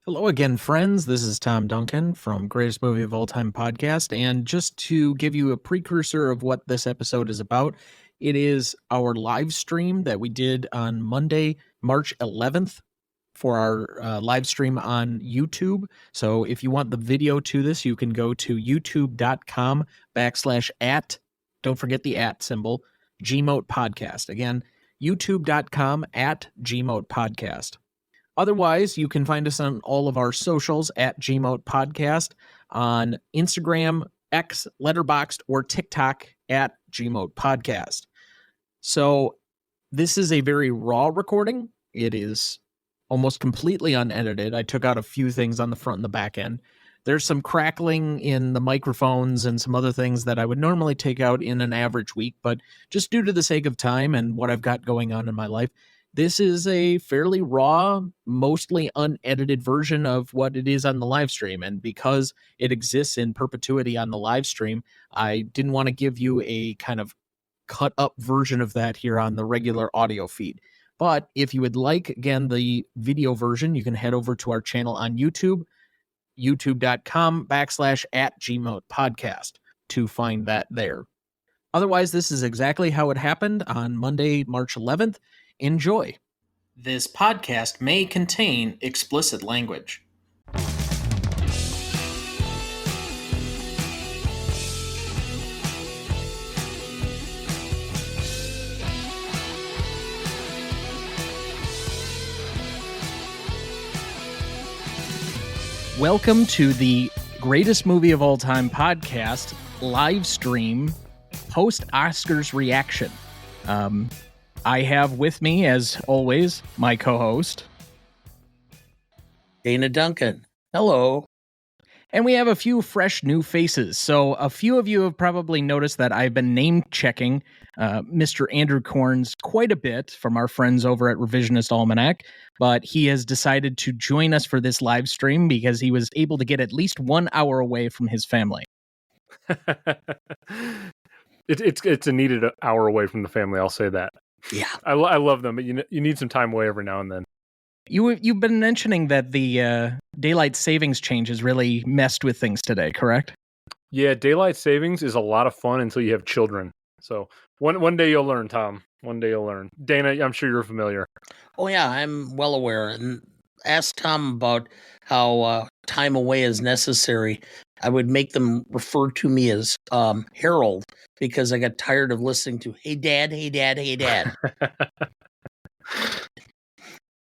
Hello again, friends. This is Tom Duncan from Greatest Movie of All Time podcast. And just to give you a precursor of what this episode is about, it is our live stream that we did on Monday, March 11th for our live stream on YouTube. So if you want the video to this, you can go to youtube.com/@ don't forget the @ symbol, GMOAT podcast. Again, youtube.com @GMOAT podcast. Otherwise, you can find us on all of our socials at GMOAT Podcast, on Instagram, X, Letterboxd, or TikTok at GMOAT Podcast. So this is a very raw recording. It is almost completely unedited. I took out a few things on the front and the back end. There's some crackling in the microphones and some other things that I would normally take out in an average week, but just due to the sake of time and what I've got going on in my life, this is a fairly raw, mostly unedited version of what it is on the live stream. And because it exists in perpetuity on the live stream, I didn't want to give you a kind of cut up version of that here on the regular audio feed. But if you would like, again, the video version, you can head over to our channel on YouTube, youtube.com/@GMOAT podcast to find that there. Otherwise, this is exactly how it happened on Monday, March 11th. Enjoy. This podcast may contain explicit language. Welcome to the Greatest Movie of All Time podcast live stream post-Oscars reaction. I have with me, as always, my co-host, Dana Duncan. Hello. And we have a few fresh new faces. So a few of you have probably noticed that I've been name-checking Mr. Andrew Corns quite a bit from our friends over at Revisionist Almanac, but he has decided to join us for this live stream because he was able to get at least 1 hour away from his family. It's a needed hour away from the family, I'll say that. Yeah, I love them, but you need some time away every now and then. You've been mentioning that the daylight savings changes really messed with things today, correct? Yeah, daylight savings is a lot of fun until you have children. So one day you'll learn, Tom. One day you'll learn. Dana, I'm sure you're familiar. Oh, yeah, I'm well aware. And ask Tom about how time away is necessary. I would make them refer to me as Harold because I got tired of listening to, hey, Dad, hey, Dad, hey, Dad.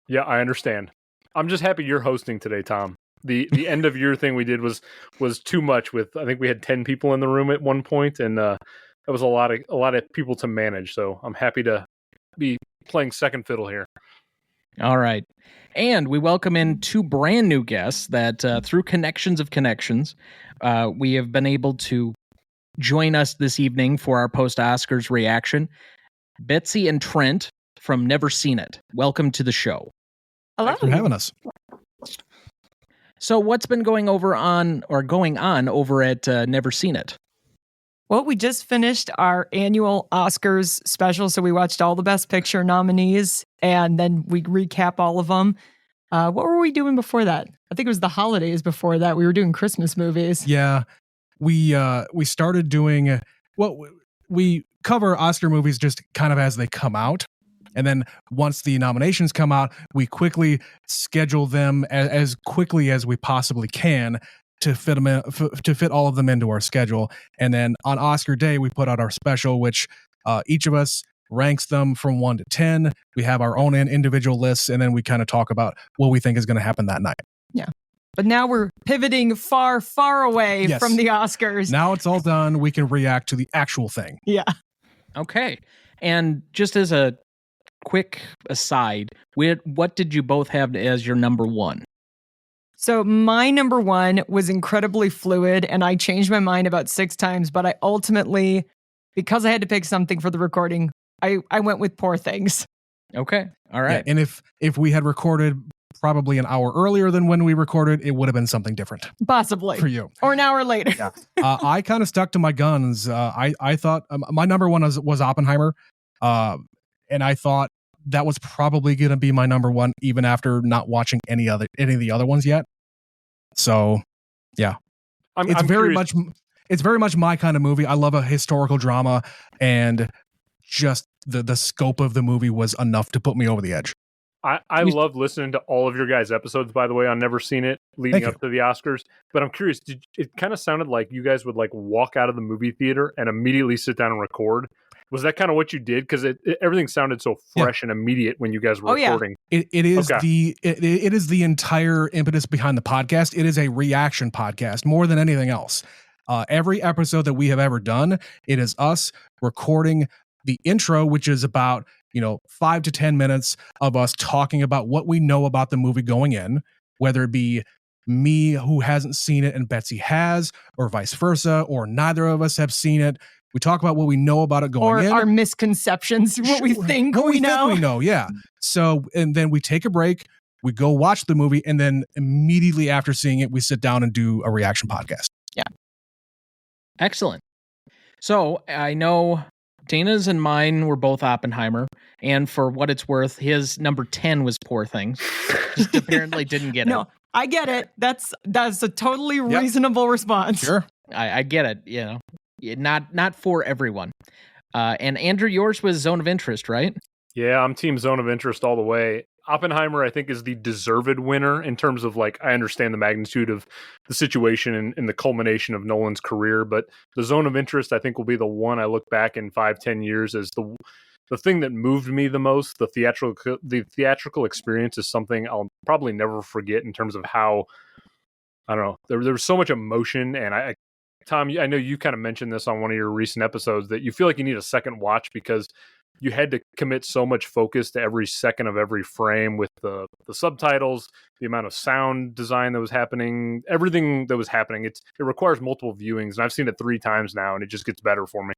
Yeah, I understand. I'm just happy you're hosting today, Tom. The end of year thing we did was too much. With I think we had 10 people in the room at one point, and that was a lot of people to manage. So I'm happy to be playing second fiddle here. All right. And we welcome in two brand new guests that through connections of connections, we have been able to join us this evening for our post-Oscars reaction. Betsy and Trent from Never Seen It. Welcome to the show. Hello. Thanks for having us. So what's been going on over at Never Seen It? Well, we just finished our annual Oscars special, so we watched all the Best Picture nominees, and then we recap all of them. What were we doing before that? I think it was the holidays before that. We were doing Christmas movies. Yeah, we started doing we cover Oscar movies just kind of as they come out, and then once the nominations come out, we quickly schedule them as quickly as we possibly can to fit them in, to fit all of them into our schedule. And then on Oscar Day, we put out our special, which each of us ranks them from 1 to 10. We have our own individual lists, and then we kind of talk about what we think is going to happen that night. Yeah. But now we're pivoting far, far away from the Oscars. Now it's all done. We can react to the actual thing. Yeah. Okay. And just as a quick aside, what did you both have as your number one? So my number one was incredibly fluid, and I changed my mind about 6 times, but I ultimately, because I had to pick something for the recording, I went with Poor Things. Okay. All right. Yeah, and if we had recorded probably an hour earlier than when we recorded, it would have been something different. Possibly. For you. Or an hour later. Yeah. I kind of stuck to my guns. I thought my number one was Oppenheimer. And I thought that was probably going to be my number one, even after not watching any of the other ones yet. So, yeah, I'm very curious. it's very much my kind of movie. I love a historical drama, and just the scope of the movie was enough to put me over the edge. I love listening to all of your guys' episodes, by the way. I've never seen it leading up to the Oscars, but I'm curious. It kind of sounded like you guys would like walk out of the movie theater and immediately sit down and record. Was that kind of what you did? Because everything sounded so fresh and immediate when you guys were recording. It is it is the entire impetus behind the podcast. It is a reaction podcast more than anything else. Every episode that we have ever done, it is us recording the intro, which is about 5 to 10 minutes of us talking about what we know about the movie going in, whether it be me who hasn't seen it and Betsy has, or vice versa, or neither of us have seen it. We talk about what we know about it going in. Or our misconceptions, what we think we know. Yeah. So, and then we take a break, we go watch the movie, and then immediately after seeing it, we sit down and do a reaction podcast. Yeah. Excellent. So I know Dana's and mine were both Oppenheimer, and for what it's worth, his number 10 was Poor Things. Just apparently didn't get it. No, I get it. That's a totally reasonable response. Sure. I get it, not for everyone. And Andrew, yours was Zone of Interest, right? Yeah, I'm team Zone of Interest all the way. Oppenheimer, I think, is the deserved winner in terms of, like, I understand the magnitude of the situation and the culmination of Nolan's career, but the Zone of Interest, I think, will be the one I look back in 5-10 years as the thing that moved me the most. The theatrical experience is something I'll probably never forget in terms of how, I don't know, there was so much emotion, and Tom, I know you kind of mentioned this on one of your recent episodes, that you feel like you need a second watch because you had to commit so much focus to every second of every frame with the subtitles, the amount of sound design that was happening, everything that was happening. It requires multiple viewings, and I've seen it 3 times now, and it just gets better for me.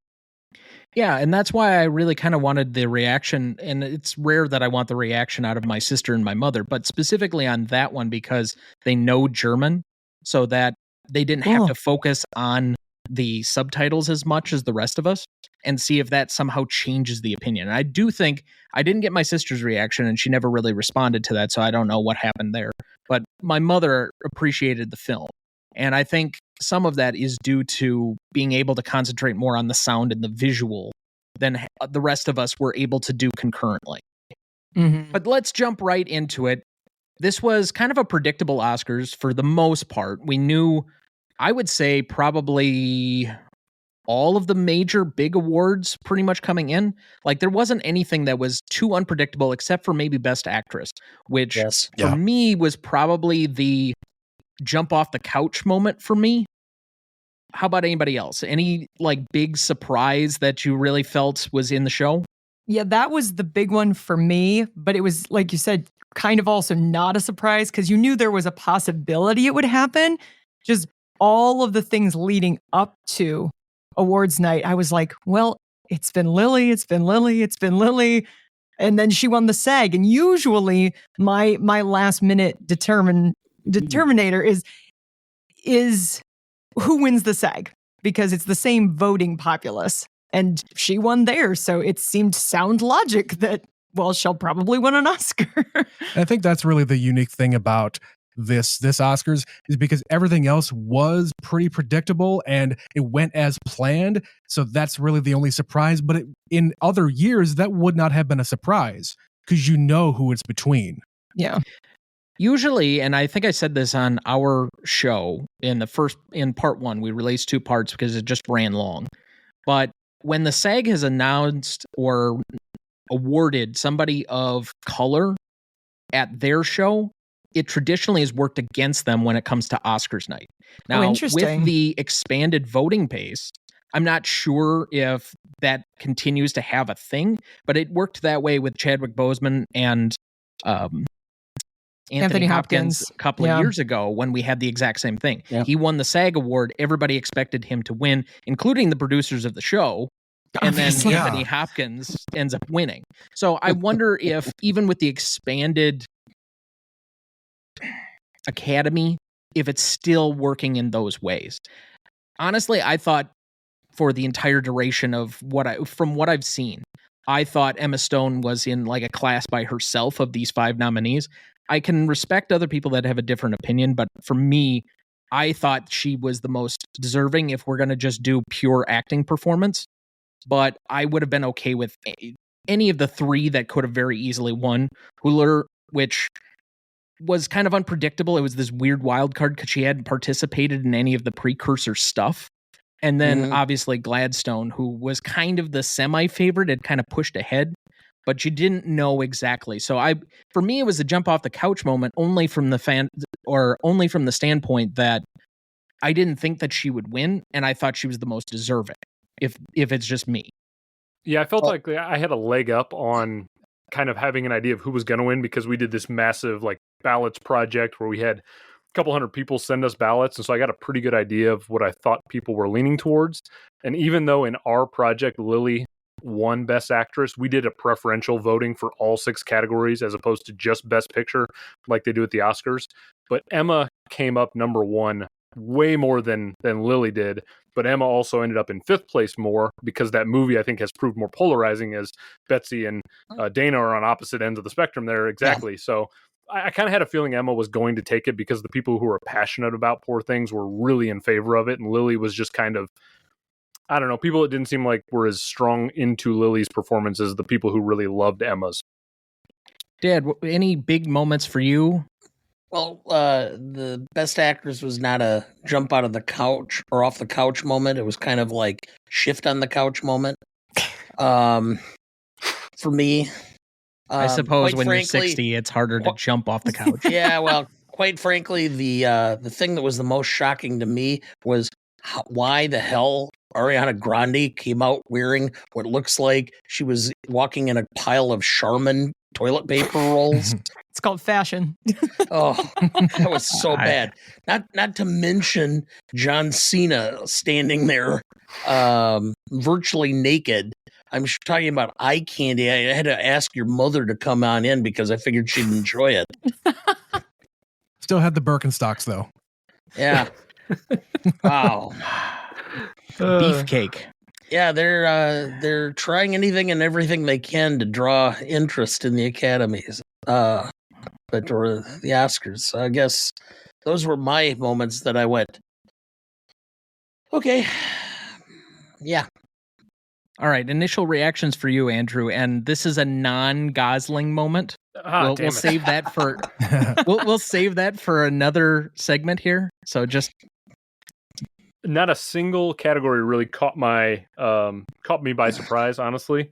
Yeah, and that's why I really kind of wanted the reaction, and it's rare that I want the reaction out of my sister and my mother, but specifically on that one because they know German, so that they didn't have to focus on the subtitles as much as the rest of us and see if that somehow changes the opinion. And I do think I didn't get my sister's reaction, and she never really responded to that, so I don't know what happened there. But my mother appreciated the film. And I think some of that is due to being able to concentrate more on the sound and the visual than the rest of us were able to do concurrently. Mm-hmm. But let's jump right into it. This was kind of a predictable Oscars for the most part. We knew, I would say, probably all of the major big awards pretty much coming in. Like, there wasn't anything that was too unpredictable except for maybe Best Actress, which for me was probably the jump off the couch moment for me. How about anybody else? Any like big surprise that you really felt was in the show? Yeah, that was the big one for me, but it was, like you said, kind of also not a surprise because you knew there was a possibility it would happen. Just all of the things leading up to awards night, I was like, well, it's been Lily. And then she won the SAG. And usually my last minute determinator is who wins the SAG, because it's the same voting populace. And she won there. So it seemed sound logic that, well, she'll probably win an Oscar. I think that's really the unique thing about this Oscars, is because everything else was pretty predictable and it went as planned. So that's really the only surprise. But in other years, that would not have been a surprise because you know who it's between. Yeah. Usually, and I think I said this on our show in part 1, we released 2 parts because it just ran long. But when the SAG has announced or awarded somebody of color at their show, it traditionally has worked against them when it comes to Oscars night. Now, with the expanded voting pace, I'm not sure if that continues to have a thing, but it worked that way with Chadwick Boseman and Anthony Hopkins a couple of years ago when we had the exact same thing. Yeah. He won the SAG award. Everybody expected him to win, including the producers of the show. And then Anthony Hopkins ends up winning. So I wonder if even with the expanded Academy, if it's still working in those ways. Honestly, I thought for the entire duration of from what I've seen, I thought Emma Stone was in like a class by herself of these 5 nominees. I can respect other people that have a different opinion, but for me, I thought she was the most deserving if we're going to just do pure acting performance. But I would have been okay with any of the three that could have very easily won. Huller, which was kind of unpredictable. It was this weird wild card because she hadn't participated in any of the precursor stuff. And then obviously Gladstone, who was kind of the semi-favorite, had kind of pushed ahead, but you didn't know exactly. So for me, it was a jump off the couch moment only from the standpoint that I didn't think that she would win, and I thought she was the most deserving. If it's just me. Yeah, I felt like I had a leg up on kind of having an idea of who was going to win because we did this massive like ballots project where we had a couple hundred people send us ballots, and so I got a pretty good idea of what I thought people were leaning towards. And even though in our project Lily won Best Actress, we did a preferential voting for all 6 categories as opposed to just Best Picture like they do at the Oscars. But Emma came up number 1 way more than Lily did, but Emma also ended up in 5th place more because that movie I think has proved more polarizing as Betsy and Dana are on opposite ends of the spectrum there. Exactly. Yeah. So I kind of had a feeling Emma was going to take it because the people who were passionate about Poor Things were really in favor of it, and Lily was just kind of, I don't know, people that didn't seem like were as strong into Lily's performance as the people who really loved Emma's. Dad, any big moments for you? Well, the Best Actress was not a jump out of the couch or off the couch moment. It was kind of like shift on the couch moment. For me, I suppose when you're 60, it's harder to jump off the couch. Yeah, well, quite frankly, the thing that was the most shocking to me was why the hell Ariana Grande came out wearing what looks like she was walking in a pile of Charmin toilet paper rolls. It's called fashion. Oh, that was so bad. Not to mention John Cena standing there virtually naked. I'm talking about eye candy. I had to ask your mother to come on in because I figured she'd enjoy it. Still had the Birkenstocks though. Yeah. Wow. Beefcake. Yeah, they're trying anything and everything they can to draw interest in the academies, or the Oscars. So I guess those were my moments that I went, okay, yeah. All right, initial reactions for you, Andrew, and this is a non-Gosling moment. We'll save that for we'll save that for another segment here. So just. Not a single category really caught me by surprise, honestly.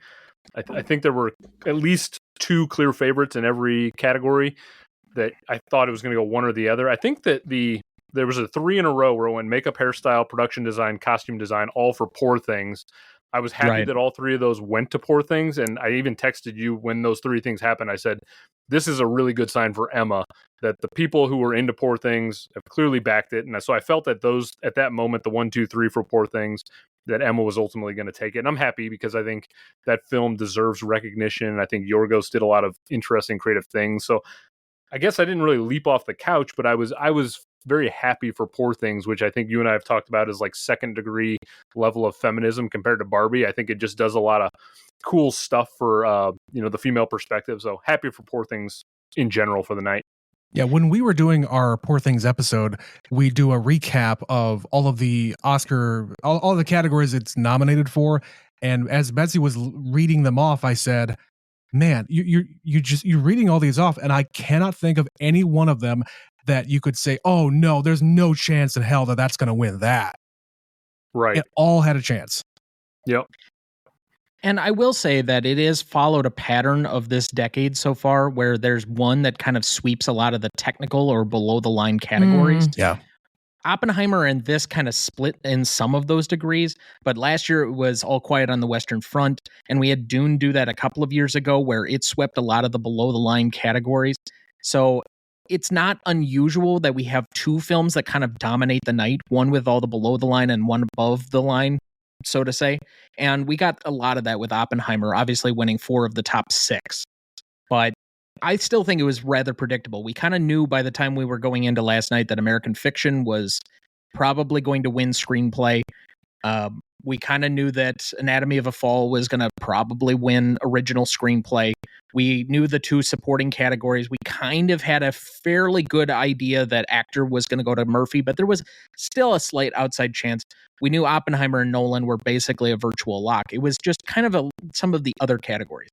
I think there were at least 2 clear favorites in every category that I thought it was going to go one or the other. I think that there was a 3 in a row where it went makeup, hairstyle, production design, costume design, all for Poor Things. I was happy that all 3 of those went to Poor Things, and I even texted you when those 3 things happened. I said, this is a really good sign for Emma, that the people who were into Poor Things have clearly backed it. And so I felt that those, at that moment, the 1, 2, 3 for Poor Things, that Emma was ultimately going to take it. And I'm happy because I think that film deserves recognition. I think Yorgos did a lot of interesting, creative things. So I guess I didn't really leap off the couch, but I was very happy for Poor Things, which I think you and I have talked about as like 2nd degree level of feminism compared to Barbie. I think it just does a lot of cool stuff for the female perspective. So happy for Poor Things in general for the night. Yeah, when we were doing our Poor Things episode, we do a recap of all of the Oscar, all the categories it's nominated for. And as Betsy was reading them off, I said, man, you're reading all these off, and I cannot think of any one of them that you could say, oh no, there's no chance in hell that that's going to win that. Right. It all had a chance. Yep. And I will say that it has followed a pattern of this decade so far where there's one that kind of sweeps a lot of the technical or below the line categories. Yeah. Oppenheimer and this kind of split in some of those degrees, but last year it was All Quiet on the Western Front, and we had Dune do that a couple of years ago where it swept a lot of the below the line categories. So it's not unusual that we have 2 films that kind of dominate the night, one with all the below the line and one above the line, so to say. And we got a lot of that with Oppenheimer, obviously winning 4 of the top 6. But I still think it was rather predictable. We kind of knew by the time we were going into last night that American Fiction was probably going to win screenplay. We kind of knew that Anatomy of a Fall was going to probably win original screenplay. We knew the 2 supporting categories. We kind of had a fairly good idea that actor was going to go to Murphy, but there was still a slight outside chance. We knew Oppenheimer and Nolan were basically a virtual lock. It was just kind of some of the other categories.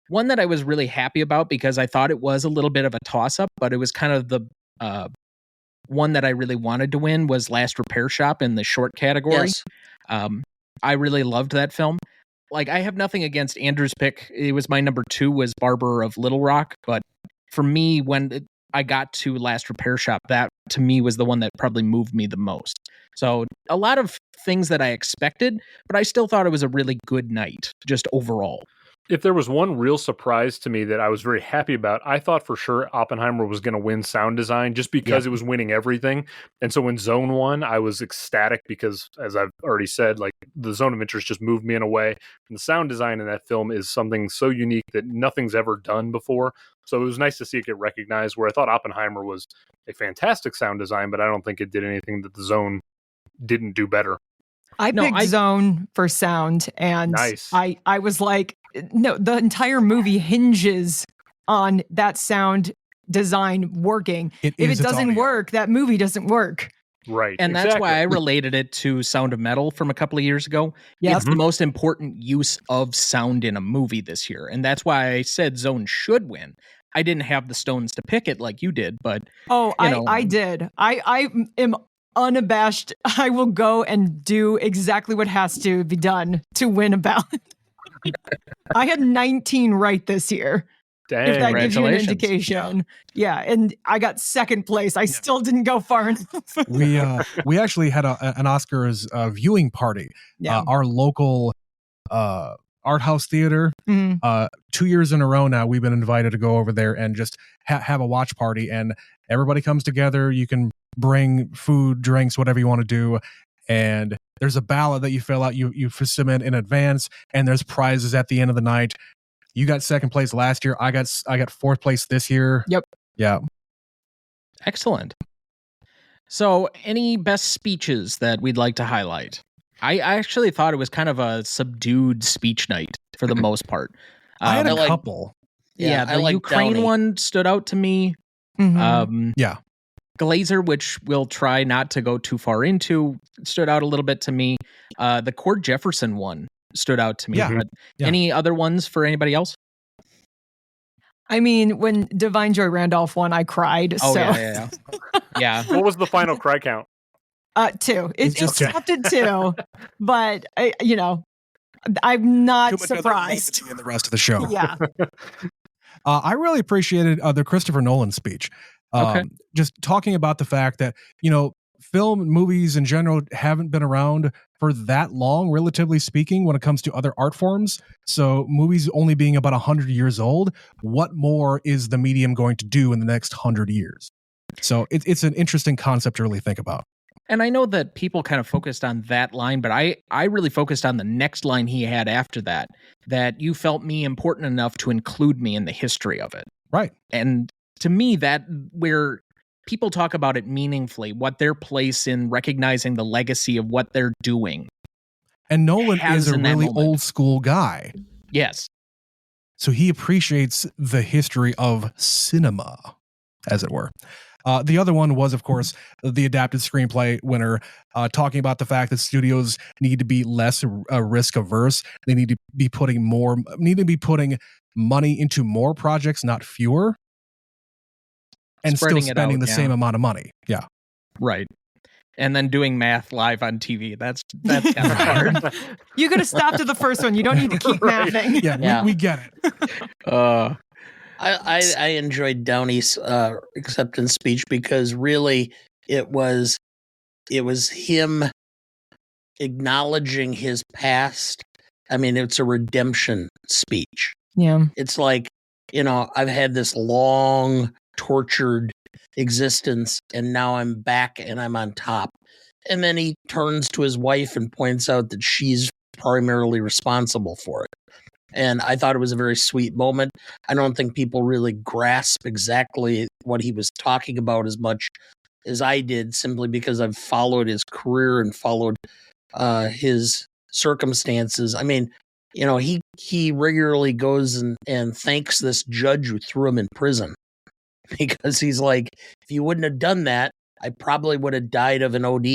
One that I was really happy about because I thought it was a little bit of a toss-up, but it was kind of the one that I really wanted to win was Last Repair Shop in the short category. Yes. I really loved that film. Like, I have nothing against Andrew's pick. It was my number 2 was Barber of Little Rock. But for me, when I got to Last Repair Shop, that to me was the one that probably moved me the most. So a lot of things that I expected, but I still thought it was a really good night, just overall. If there was one real surprise to me that I was very happy about, I thought for sure Oppenheimer was going to win sound design just because it was winning everything. And so when Zone won, I was ecstatic because, as I've already said, like the Zone of Interest just moved me in a way. And the sound design in that film is something so unique that nothing's ever done before. So it was nice to see it get recognized, where I thought Oppenheimer was a fantastic sound design, but I don't think it did anything that the Zone didn't do better. I picked Zone for sound, and nice. I was like, no, the entire movie hinges on that sound design working. If it doesn't work, that movie doesn't work. Right. And that's why I related it to Sound of Metal from a couple of years ago. Yep. It's the most important use of sound in a movie this year. And that's why I said Zone should win. I didn't have the stones to pick it like you did, but I did. I am unabashed. I will go and do exactly what has to be done to win a ballot. I had 19 right this year. Dang, if that gives you an indication. Yeah, and I got second place. I still didn't go far enough. We actually had an Oscars viewing party. Our local art house theater. 2 years in a row now, we've been invited to go over there and just have a watch party, and everybody comes together. You can bring food, drinks, whatever you want to do, and there's a ballot that you fill out. You submit in advance, and there's prizes at the end of the night. You got second place last year. I got fourth place this year. Yep. Yeah. Excellent. So, any best speeches that we'd like to highlight? I actually thought it was kind of a subdued speech night for the most part. I had a couple. Yeah, the Ukraine Downey. one stood out to me. Yeah. Glazer, which we'll try not to go too far into, stood out a little bit to me. The Cord Jefferson one stood out to me. Yeah. But any other ones for anybody else? I mean, when Divine Joy Randolph won, I cried. Oh, so. Yeah. What was the final cry count? 2. It stopped at 2, but I'm not surprised. In the rest of the show. Yeah. I really appreciated the Christopher Nolan speech. Just talking about the fact that, film movies in general haven't been around for that long, relatively speaking, when it comes to other art forms. So movies only being about 100 years old, what more is the medium going to do in the next 100 years? So it's an interesting concept to really think about. And I know that people kind of focused on that line, but I really focused on the next line he had after that you felt me important enough to include me in the history of it. Right. And to me, that where people talk about it meaningfully, what their place in recognizing the legacy of what they're doing. And Nolan is a really old school guy. Yes. So he appreciates the history of cinema, as it were. The other one was, of course, the adapted screenplay winner, talking about the fact that studios need to be less risk averse. They need to be putting money into more projects, not fewer, and still spending the same amount of money. Yeah, right. And then doing math live on TV. That's kind of hard. You could have stopped at the first one. You don't need to keep mathing. Yeah. We get it. I enjoyed Downey's acceptance speech because really it was him acknowledging his past. I mean, it's a redemption speech. Yeah. It's like, I've had this long, tortured existence, and now I'm back and I'm on top. And then he turns to his wife and points out that she's primarily responsible for it. And I thought it was a very sweet moment. I don't think people really grasp exactly what he was talking about as much as I did, simply because I've followed his career and followed his circumstances. I mean, he regularly goes and thanks this judge who threw him in prison. because he's like, if you wouldn't have done that, I probably would have died of an OD.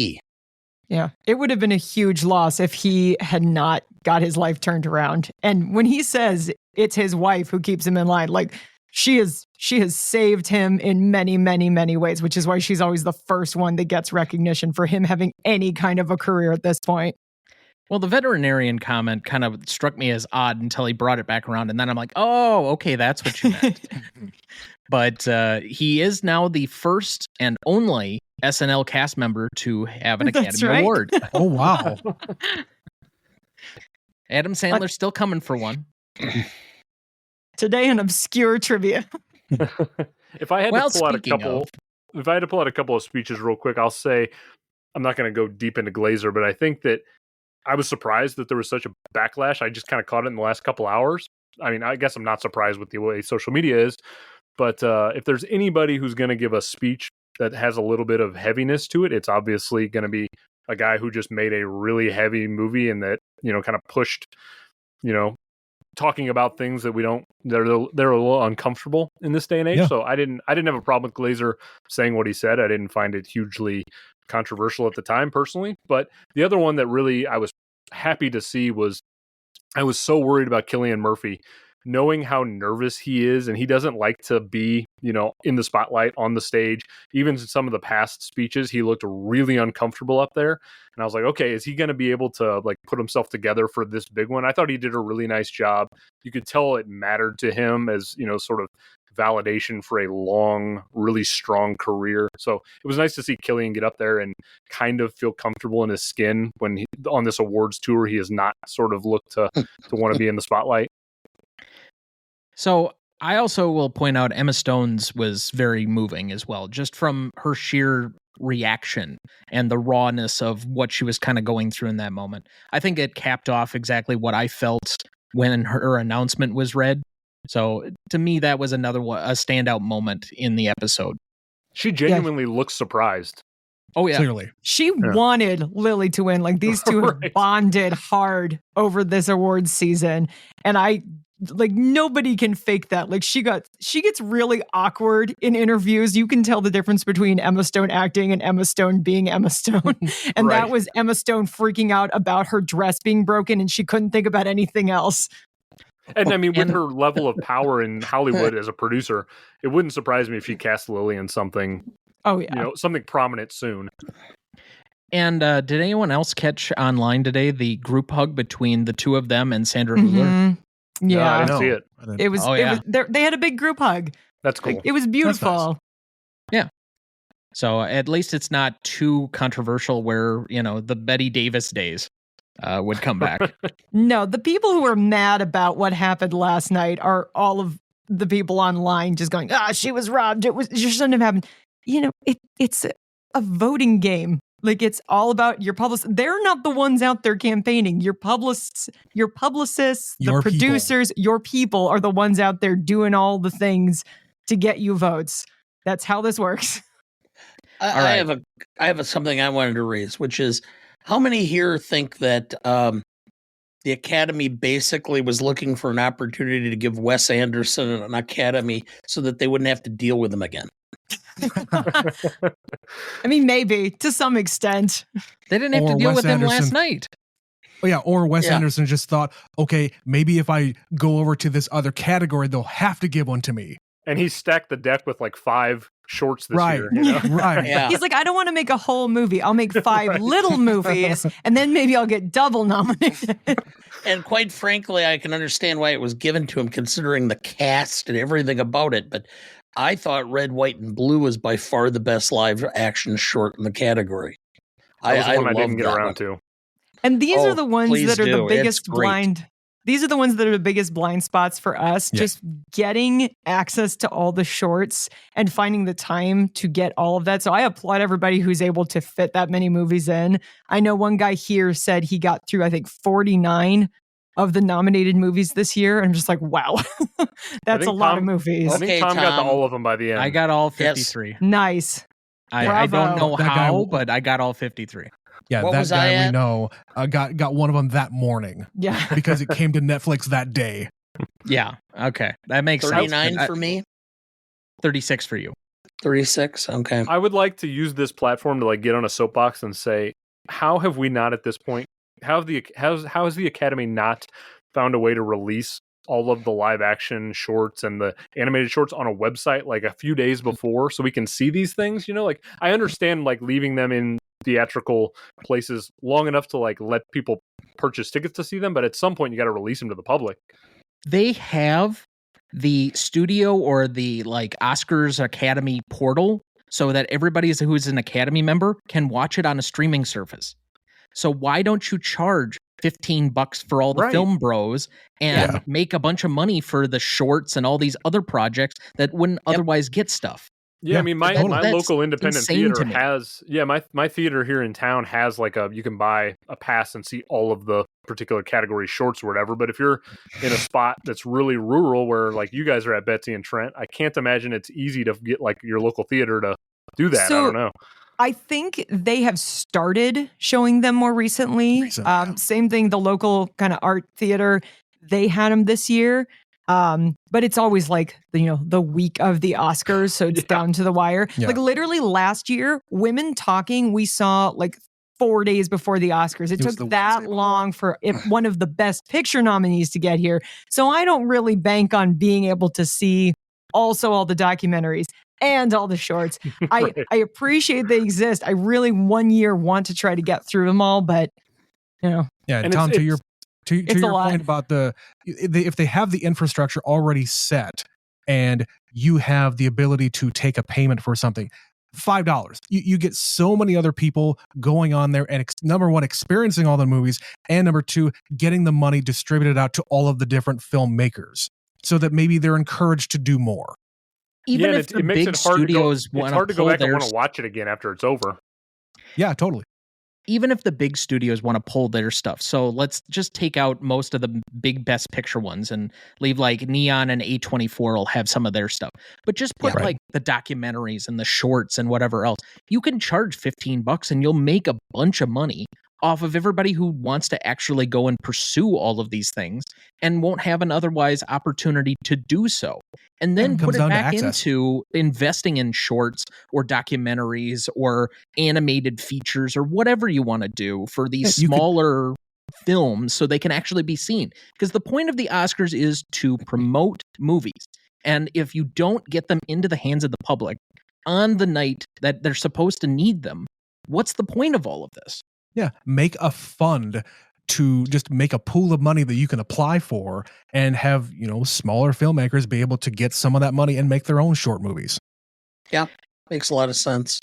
Yeah, it would have been a huge loss if he had not got his life turned around. And when he says it's his wife who keeps him in line, like she has saved him in many, many, many ways, which is why she's always the first one that gets recognition for him having any kind of a career at this point. Well, the veterinarian comment kind of struck me as odd until he brought it back around. And then I'm like, oh, okay, that's what you meant. But he is now the first and only SNL cast member to have an Academy Award. Oh, wow. Adam Sandler's still coming for one. Today, an obscure trivia. If I had to pull out a couple of speeches real quick, I'll say I'm not going to go deep into Glazer, but I think that I was surprised that there was such a backlash. I just kind of caught it in the last couple hours. I mean, I guess I'm not surprised with the way social media is, but if there's anybody who's going to give a speech that has a little bit of heaviness to it, it's obviously going to be a guy who just made a really heavy movie and that, kind of pushed, talking about things that they're a little uncomfortable in this day and age. Yeah. So I didn't have a problem with Glazer saying what he said. I didn't find it hugely controversial at the time personally. But the other one that really I was happy to see was I was so worried about Cillian Murphy, knowing how nervous he is, and he doesn't like to be, in the spotlight on the stage. Even in some of the past speeches, he looked really uncomfortable up there. And I was like, okay, is he going to be able to put himself together for this big one? I thought he did a really nice job. You could tell it mattered to him as, sort of validation for a long, really strong career. So it was nice to see Cillian get up there and kind of feel comfortable in his skin when on this awards tour, he has not sort of looked to want to be in the spotlight. So I also will point out Emma Stone's was very moving as well, just from her sheer reaction and the rawness of what she was kind of going through in that moment. I think it capped off exactly what I felt when her announcement was read. So to me, that was a standout moment in the episode. She genuinely looks surprised. Oh, yeah. Clearly. She wanted Lily to win. Like, these two have bonded hard over this awards season. And nobody can fake that. Like, she gets really awkward in interviews. You can tell the difference between Emma Stone acting and Emma Stone being Emma Stone. And that was Emma Stone freaking out about her dress being broken, and she couldn't think about anything else. And I mean, with her level of power in Hollywood as a producer, it wouldn't surprise me if she cast Lily in something. Oh yeah, something prominent soon. And did anyone else catch online today the group hug between the two of them and Sandra Hüller? Yeah, no, I didn't see it. It was. They had a big group hug. That's cool. It was beautiful. Nice. Yeah. So at least it's not too controversial where, the Bette Davis days would come back. No, the people who are mad about what happened last night are all of the people online just going, she was robbed. It shouldn't have happened. It's a voting game. Like, it's all about your publicists. They're not the ones out there campaigning. Your publicists, the producers, your people are the ones out there doing all the things to get you votes. That's how this works. I have something I wanted to raise, which is, how many here think that the Academy basically was looking for an opportunity to give Wes Anderson an Academy so that they wouldn't have to deal with him again? I mean, maybe to some extent. They didn't have to deal with him last night. Oh, yeah, or Wes Anderson just thought, okay, maybe if I go over to this other category, they'll have to give one to me. And he stacked the deck with 5 shorts this year. Right. Yeah. He's like, I don't want to make a whole movie. I'll make 5 little movies, and then maybe I'll get double nominated. And quite frankly, I can understand why it was given to him, considering the cast and everything about it. But I thought Red, White, and Blue was by far the best live action short in the category. I didn't get around to. And these are the ones that are the biggest blind. These are the ones that are the biggest blind spots for us. Yeah. Just getting access to all the shorts and finding the time to get all of that. So I applaud everybody who's able to fit that many movies in. I know one guy here said he got through, I think, 49 of the nominated movies this year. And I'm just like, wow, that's a lot of movies. I think Tom got all of them by the end. I got all 53. Yes. Nice. I don't know how, but I got all 53. Yeah, that guy we know got one of them that morning. Yeah. Because it came to Netflix that day. Yeah. Okay. That makes 39 for me. 36 for you. 36. Okay. I would like to use this platform to like get on a soapbox and say, how have we not at this point? How has the Academy not found a way to release all of the live action shorts and the animated shorts on a website like a few days before so we can see these things? You know, like I understand like leaving them in theatrical places long enough to like let people purchase tickets to see them, but at some point you got to release them to the public. They have the studio or the like Oscars Academy portal so that everybody who's an Academy member can watch it on a streaming service. So why don't you charge $15 for all the film bros and make a bunch of money for the shorts and all these other projects that wouldn't otherwise get stuff? Yeah, I mean, my local independent theater has, my theater here in town has like you can buy a pass and see all of the particular category shorts or whatever. But if you're in a spot that's really rural where like you guys are at Betsy and Trent, I can't imagine it's easy to get like your local theater to do that. So, I don't know. I think they have started showing them more recently. Same thing, the local kind of art theater, they had them this year. But it's always like, the week of the Oscars. So it's down to the wire. Yeah. Like literally last year, Women Talking, we saw like 4 days before the Oscars. It took that long for one of the best picture nominees to get here. So I don't really bank on being able to see also all the documentaries and all the shorts. Right. I appreciate they exist. I really one year want to try to get through them all, but Yeah, and Tom, to your point about if they have the infrastructure already set and you have the ability to take a payment for something, $5, you get so many other people going on there and number one, experiencing all the movies, and number two, getting the money distributed out to all of the different filmmakers so that maybe they're encouraged to do more. Even if the big studios want to hard to go back and want to watch it again after it's over. Yeah, totally. Even if the big studios want to pull their stuff. So let's just take out most of the big best picture ones and leave like Neon and A24 will have some of their stuff. But just put like the documentaries and the shorts and whatever else. You can charge $15 and you'll make a bunch of money off of everybody who wants to actually go and pursue all of these things and won't have an otherwise opportunity to do so. And then put it back into investing in shorts or documentaries or animated features or whatever you want to do for these smaller films so they can actually be seen. Because the point of the Oscars is to promote movies. And if you don't get them into the hands of the public on the night that they're supposed to need them, what's the point of all of this? Yeah, make a fund to just make a pool of money that you can apply for and have, smaller filmmakers be able to get some of that money and make their own short movies. Yeah, makes a lot of sense.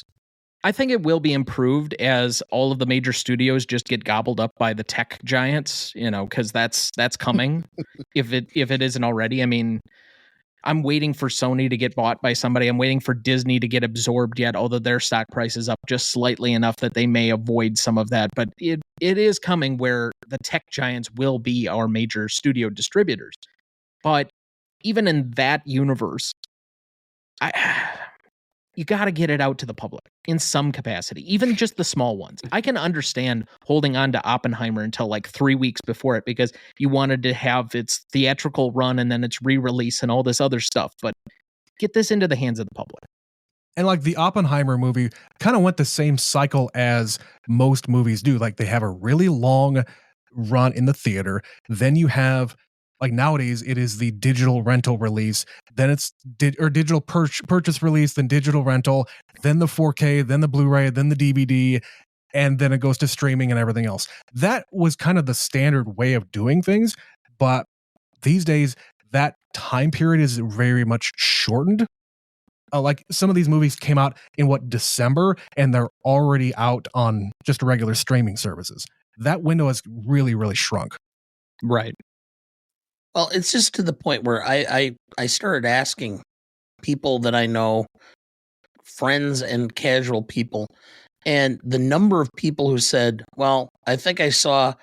I think it will be improved as all of the major studios just get gobbled up by the tech giants, because that's coming if it isn't already. I mean, I'm waiting for Sony to get bought by somebody. I'm waiting for Disney to get absorbed yet, although their stock price is up just slightly enough that they may avoid some of that. But it is coming where the tech giants will be our major studio distributors. But even in that universe, you got to get it out to the public in some capacity, even just the small ones. I can understand holding on to Oppenheimer until like 3 weeks before it because you wanted to have its theatrical run and then its re-release and all this other stuff. But get this into the hands of the public. And like the Oppenheimer movie kind of went the same cycle as most movies do. Like they have a really long run in the theater. Then you have, like nowadays, it is the digital rental release. Then it's digital purchase release, then digital rental, then the 4K, then the Blu-ray, then the DVD, and then it goes to streaming and everything else. That was kind of the standard way of doing things. But these days, that time period is very much shortened. Like some of these movies came out in December, and they're already out on just regular streaming services. That window has really, really shrunk. Right. Well, it's just to the point where I started asking people that I know, friends and casual people, and the number of people who said, well, I think I saw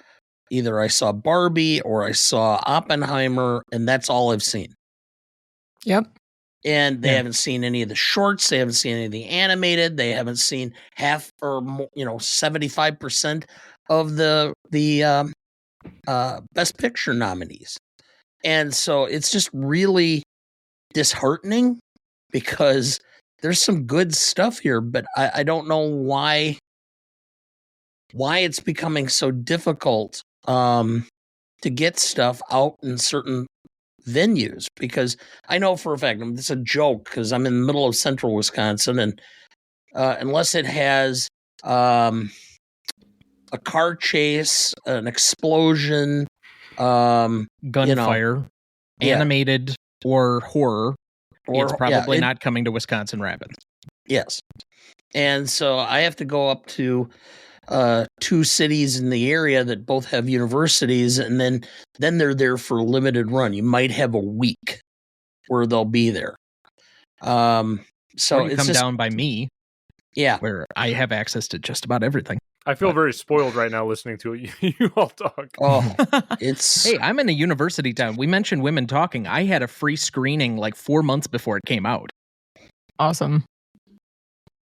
Barbie or I saw Oppenheimer, and that's all I've seen. Yep. And they haven't seen any of the shorts. They haven't seen any of the animated. They haven't seen half or more, 75% of the Best Picture nominees. And so it's just really disheartening because there's some good stuff here, but I don't know why it's becoming so difficult to get stuff out in certain venues, because I know for a fact, it's a joke because I'm in the middle of central Wisconsin, and unless it has a car chase, an explosion, gunfire, animated or horror, it's probably not coming to Wisconsin Rapids. Yes. And so I have to go up to 2 cities in the area that both have universities, and then they're there for a limited run. You might have a week where they'll be there. So or you come down by me, where I have access to just about everything. I feel very spoiled right now listening to it. You all talk. Oh, it's hey, I'm in a university town. We mentioned women talking. I had a free screening like 4 months before it came out. Awesome.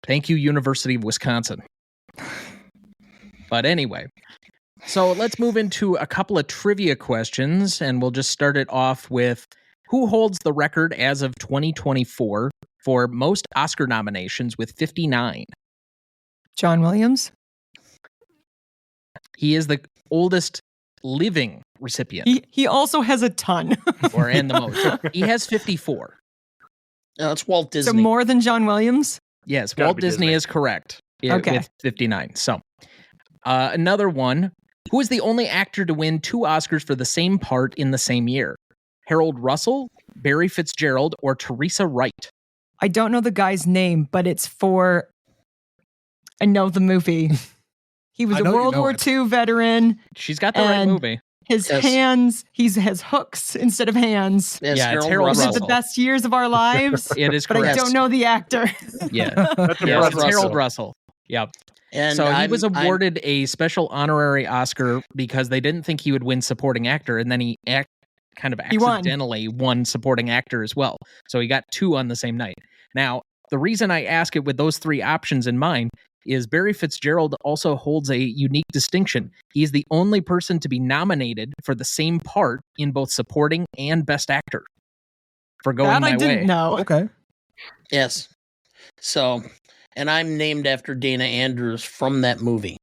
Thank you, University of Wisconsin. But anyway, so let's move into a couple of trivia questions, and we'll just start it off with who holds the record as of 2024 for most Oscar nominations with 59? John Williams. He is the oldest living recipient. He also has a ton. and the most. He has 54. No, it's Walt Disney. So more than John Williams? Yes, Walt Disney is correct. Okay. With 59. So another one. Who is the only actor to win 2 Oscars for the same part in the same year? Harold Russell, Barry Fitzgerald, or Teresa Wright? I don't know the guy's name, but it's for... I know the movie. He was a World War II veteran. She's got the right movie. His hands, he has hooks instead of hands. Yes, yeah, it's Harold Russell. Was it the best years of our lives? It is but correct. I don't know the actor. Yeah, it's Harold Russell. Yep. And so he was awarded a special honorary Oscar because they didn't think he would win supporting actor, and then he kind of accidentally won supporting actor as well. So he got 2 on the same night. Now, the reason I ask it with those 3 options in mind is Barry Fitzgerald also holds a unique distinction. He's the only person to be nominated for the same part in both supporting and best actor for Going that My Way. I didn't know. Okay. Yes. So, and I'm named after Dana Andrews from that movie.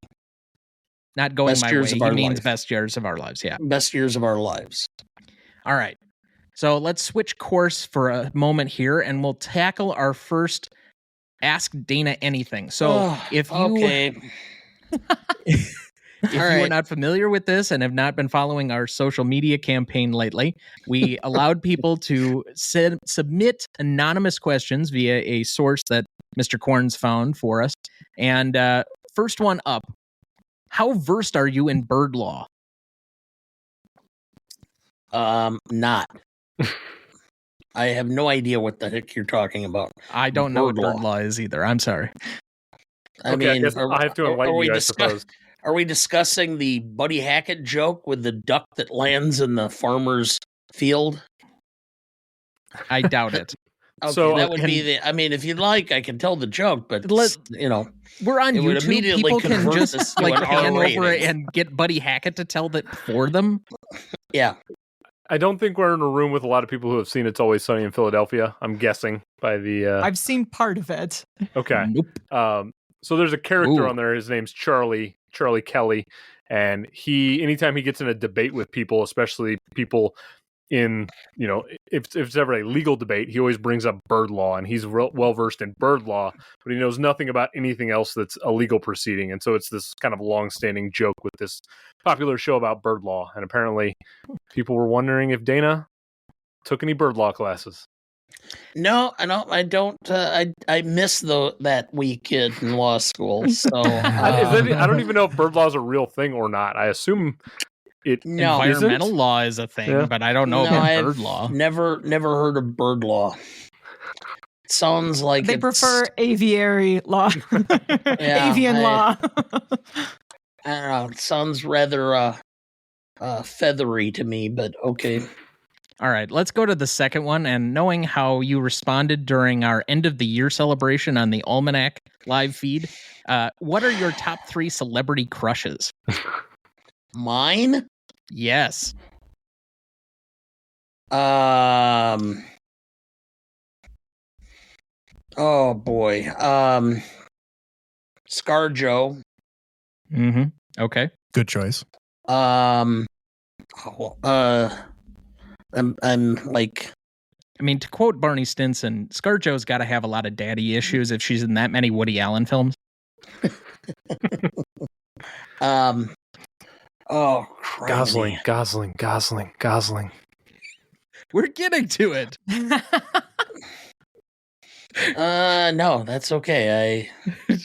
Not Going Best My Years Way. of He Our means Life. Best Years of Our Lives. Yeah. Best Years of Our Lives. All right. So let's switch course for a moment here, and we'll tackle our first Ask Dana Anything. So if you if you are not familiar with this and have not been following our social media campaign lately, we allowed people to submit anonymous questions via a source that Mr. Corns found for us. And first one up, how versed are you in bird law? Not. I have no idea what the heck you're talking about. I don't know what bird law is either. I'm sorry. I mean, I have to enlighten you, I suppose. Are we discussing the Buddy Hackett joke with the duck that lands in the farmer's field? I doubt it. Okay, so that would be the. I mean, if you'd like, I can tell the joke, but we're on YouTube. People can just pan over and get Buddy Hackett to tell that for them. Yeah. I don't think we're in a room with a lot of people who have seen It's Always Sunny in Philadelphia. I'm guessing by the. I've seen part of it. Okay. Nope. So there's a character on there. His name's Charlie Kelly, and anytime he gets in a debate with people, especially people in, if it's ever a legal debate, he always brings up bird law, and he's well versed in bird law, but he knows nothing about anything else that's a legal proceeding. And so it's this kind of long-standing joke with this popular show about bird law. And apparently people were wondering if Dana took any bird law classes. No, I don't. I missed that week in law school. So I don't even know if bird law is a real thing or not. I assume environmental law is a thing, but I don't know about bird law. Never heard of bird law. It sounds like they prefer aviary law, avian law. I don't know. It sounds rather feathery to me, but okay. All right, let's go to the second one. And knowing how you responded during our end of the year celebration on the Almanac live feed, what are your top 3 celebrity crushes? Mine? Yes. Oh boy. ScarJo. Mm-hmm. Okay. Good choice. I'm like, I mean, to quote Barney Stinson, ScarJo's got to have a lot of daddy issues if she's in that many Woody Allen films. oh, crazy. Gosling. We're getting to it. No, that's okay.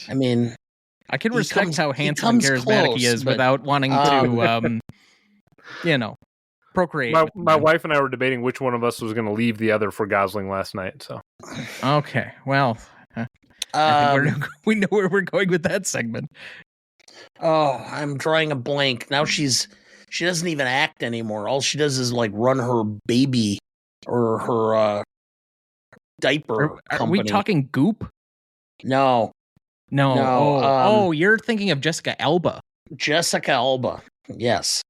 I mean, I can He respect comes- how he handsome and comes charismatic he close, is but, without wanting to, procreate. My with him. wife and I were debating which one of us was going to leave the other for Gosling last night. So Okay, well, I think we know where we're going with that segment. oh, I'm drawing a blank. Now she doesn't even act anymore. All she does is like run her baby or her diaper Are company. we talking Goop? No, No. No, Oh, you're thinking of Jessica Alba. Jessica Alba. Yes.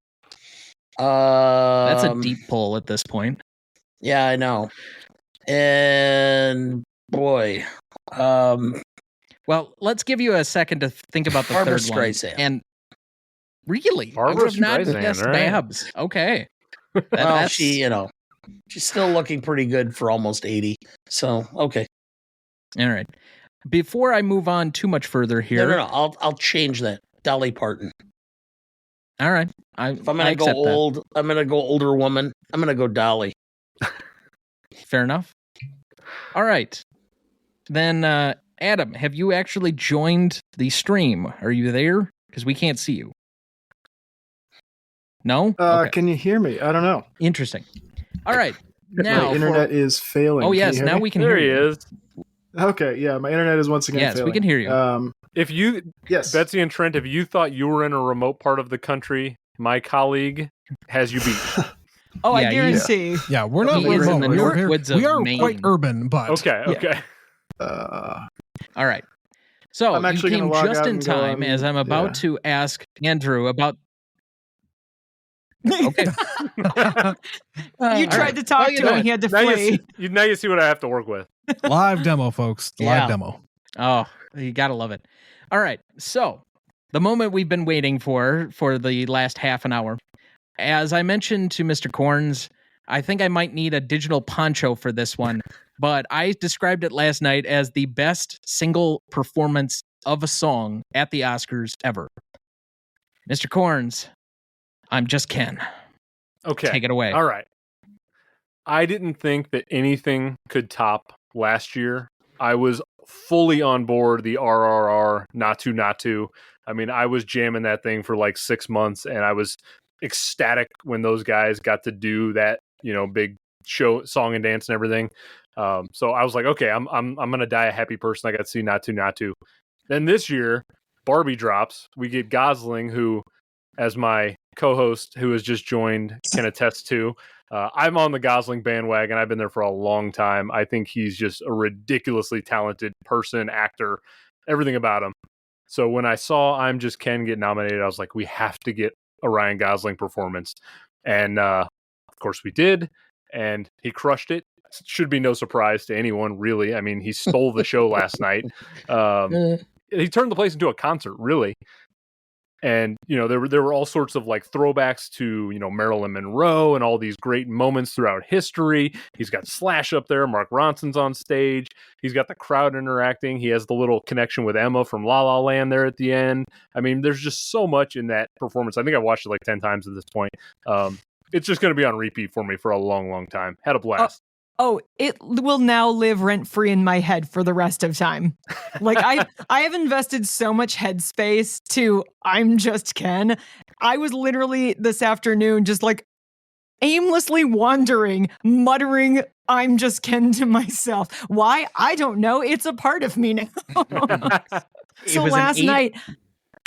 That's a deep pull at this point. Yeah, I know. And boy, Well, let's give you a second to think about the Barbra third one. Streisand. And really, I Barbra would have not Streisand, guessed all right. Babs. Okay. well, That's- she's still looking pretty good for almost 80. So okay. All right. Before I move on too much further here. No. I'll change that. Dolly Parton. All right. If I'm I gonna go accept that. old, I'm gonna go older woman. I'm gonna go Dolly. Fair enough. All right. Then, Adam, have you actually joined the stream? Are you there? Because we can't see you. No? Okay. Can you hear me? I don't know. Interesting. All right. Now, My internet is failing. Oh, Can yes. you hear Now me? we can there hear he you. is. Okay, yeah, my internet is once again Yes, failing. we can hear you. If you, Yes. Betsy and Trent, if you thought you were in a remote part of the country, my colleague has you beat. Oh, Yeah, I guarantee. Yeah, we're not He is in remote. the We're here. Northwoods of We are Maine. quite urban, but Okay. All right. So I'm you actually gonna came log just out in and go time on- as I'm about yeah. to ask Andrew about. Okay. You tried to talk Well, you to know him, what? he had to now flee. now you see what I have to work with. live demo, folks. Yeah. Live demo. Oh, you gotta love it. All right. So the moment we've been waiting for the last half an hour. As I mentioned to Mr. Corns, I think I might need a digital poncho for this one, but I described it last night as the best single performance of a song at the Oscars ever. Mr. Corns, I'm just Ken. Okay. Take it away. All right. I didn't think that anything could top last year. I was fully on board the RRR, not to. I mean, I was jamming that thing for like 6 months, and I was ecstatic when those guys got to do that, big show, song and dance and everything. So I was like, okay, I'm gonna die a happy person. I got to see not to. Then this year, Barbie drops. We get Gosling, who, as my co-host who has just joined can attest to. I'm on the Gosling bandwagon. I've been there for a long time. I think he's just a ridiculously talented person, actor, everything about him. So when I saw I'm Just Ken get nominated, I was like, we have to get a Ryan Gosling performance. And of course we did. And he crushed it. Should be no surprise to anyone, really. I mean, he stole the show last night. He turned the place into a concert, really. And, there were all sorts of like throwbacks to, Marilyn Monroe and all these great moments throughout history. He's got Slash up there. Mark Ronson's on stage. He's got the crowd interacting. He has the little connection with Emma from La La Land there at the end. I mean, there's just so much in that performance. I think I've watched it like 10 times at this point. It's just going to be on repeat for me for a long, long time. Had a blast. Oh, it will now live rent-free in my head for the rest of time. Like I have invested so much headspace to I'm Just Ken. I was literally this afternoon just like aimlessly wandering, muttering I'm Just Ken to myself. Why? I don't know. It's a part of me now. So last night,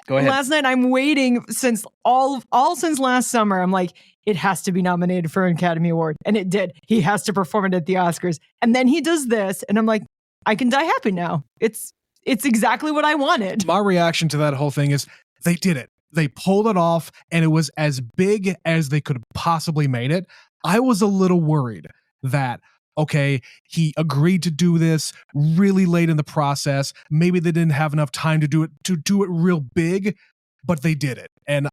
Go ahead. last night I'm waiting since all since last summer. I'm like, it has to be nominated for an Academy Award. And it did. He has to perform it at the Oscars. And then he does this. And I'm like, I can die happy now. It's exactly what I wanted. My reaction to that whole thing is they did it. They pulled it off, and it was as big as they could have possibly made it. I was a little worried that okay, he agreed to do this really late in the process. Maybe they didn't have enough time to do it real big, but they did it. And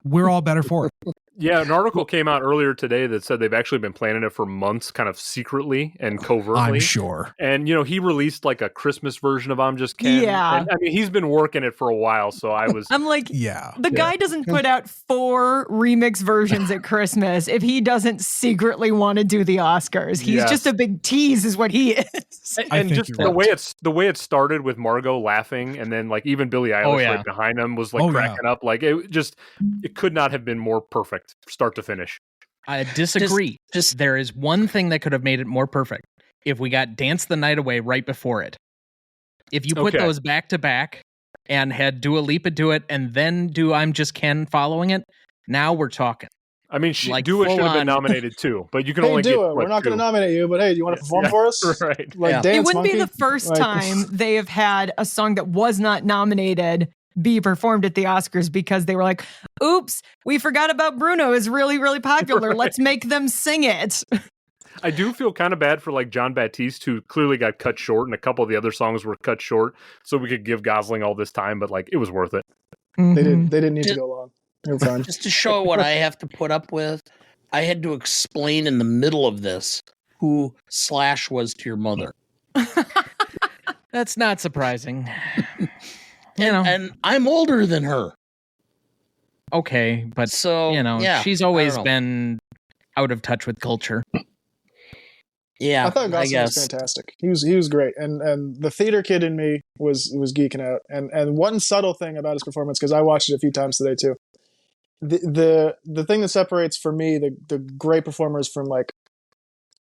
we're all better for it. Yeah, an article came out earlier today that said they've actually been planning it for months, kind of secretly and covertly. I'm sure. And, he released like a Christmas version of I'm Just Ken. Yeah. And, I mean, he's been working it for a while, so I'm like, yeah. The guy doesn't put out 4 remix versions at Christmas if he doesn't secretly want to do the Oscars. He's just a big tease is what he is. And just the way it started with Margot laughing, and then like even Billie Eilish right behind him was like cracking up. Like it could not have been more perfect, start to finish. I disagree. There is one thing that could have made it more perfect. If we got Dance the Night Away right before it. If you put those back to back and had Dua Lipa do it and then do I'm Just Ken following it, now we're talking. I mean, Dua should have been nominated too, but you can only Dua, get we're not going to nominate you, but hey, do you want to perform for us? Right. Like Dance It wouldn't Monkey? be the first time they have had a song that was not nominated be performed at the Oscars because they were like, oops, we forgot about Bruno is really, really popular. Let's make them sing it. I do feel kind of bad for like John Baptiste, who clearly got cut short, and a couple of the other songs were cut short, so we could give Gosling all this time, but like it was worth it. They didn't need to go long. You're fine. Just to show what I have to put up with, I had to explain in the middle of this who Slash was to your mother. That's not surprising. And I'm older than her. Okay, but she's always been out of touch with culture. Yeah, I thought Gosling was fantastic. He was great, and the theater kid in me was geeking out. And one subtle thing about his performance, because I watched it a few times today too. The thing that separates for me the great performers from like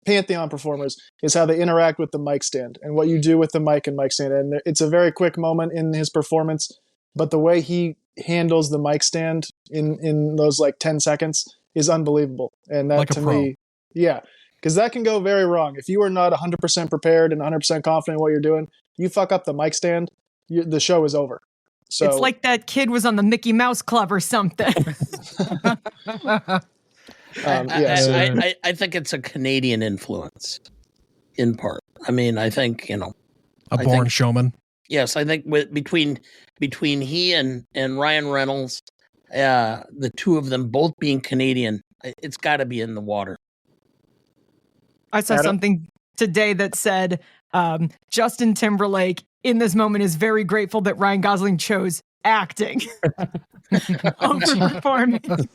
Pantheon performers is how they interact with the mic stand and what you do with the mic and mic stand. And it's a very quick moment in his performance, but the way he handles the mic stand in those like 10 seconds is unbelievable. And that like to me, because that can go very wrong. If you are not 100% prepared and 100% confident in what you're doing, you fuck up the mic stand, the show is over. So it's like that kid was on the Mickey Mouse Club or something. I think it's a Canadian influence, in part. I mean, I think showman. Yes, I think between he and Ryan Reynolds, the two of them both being Canadian, it's got to be in the water. I saw something today that said Justin Timberlake in this moment is very grateful that Ryan Gosling chose acting over performance.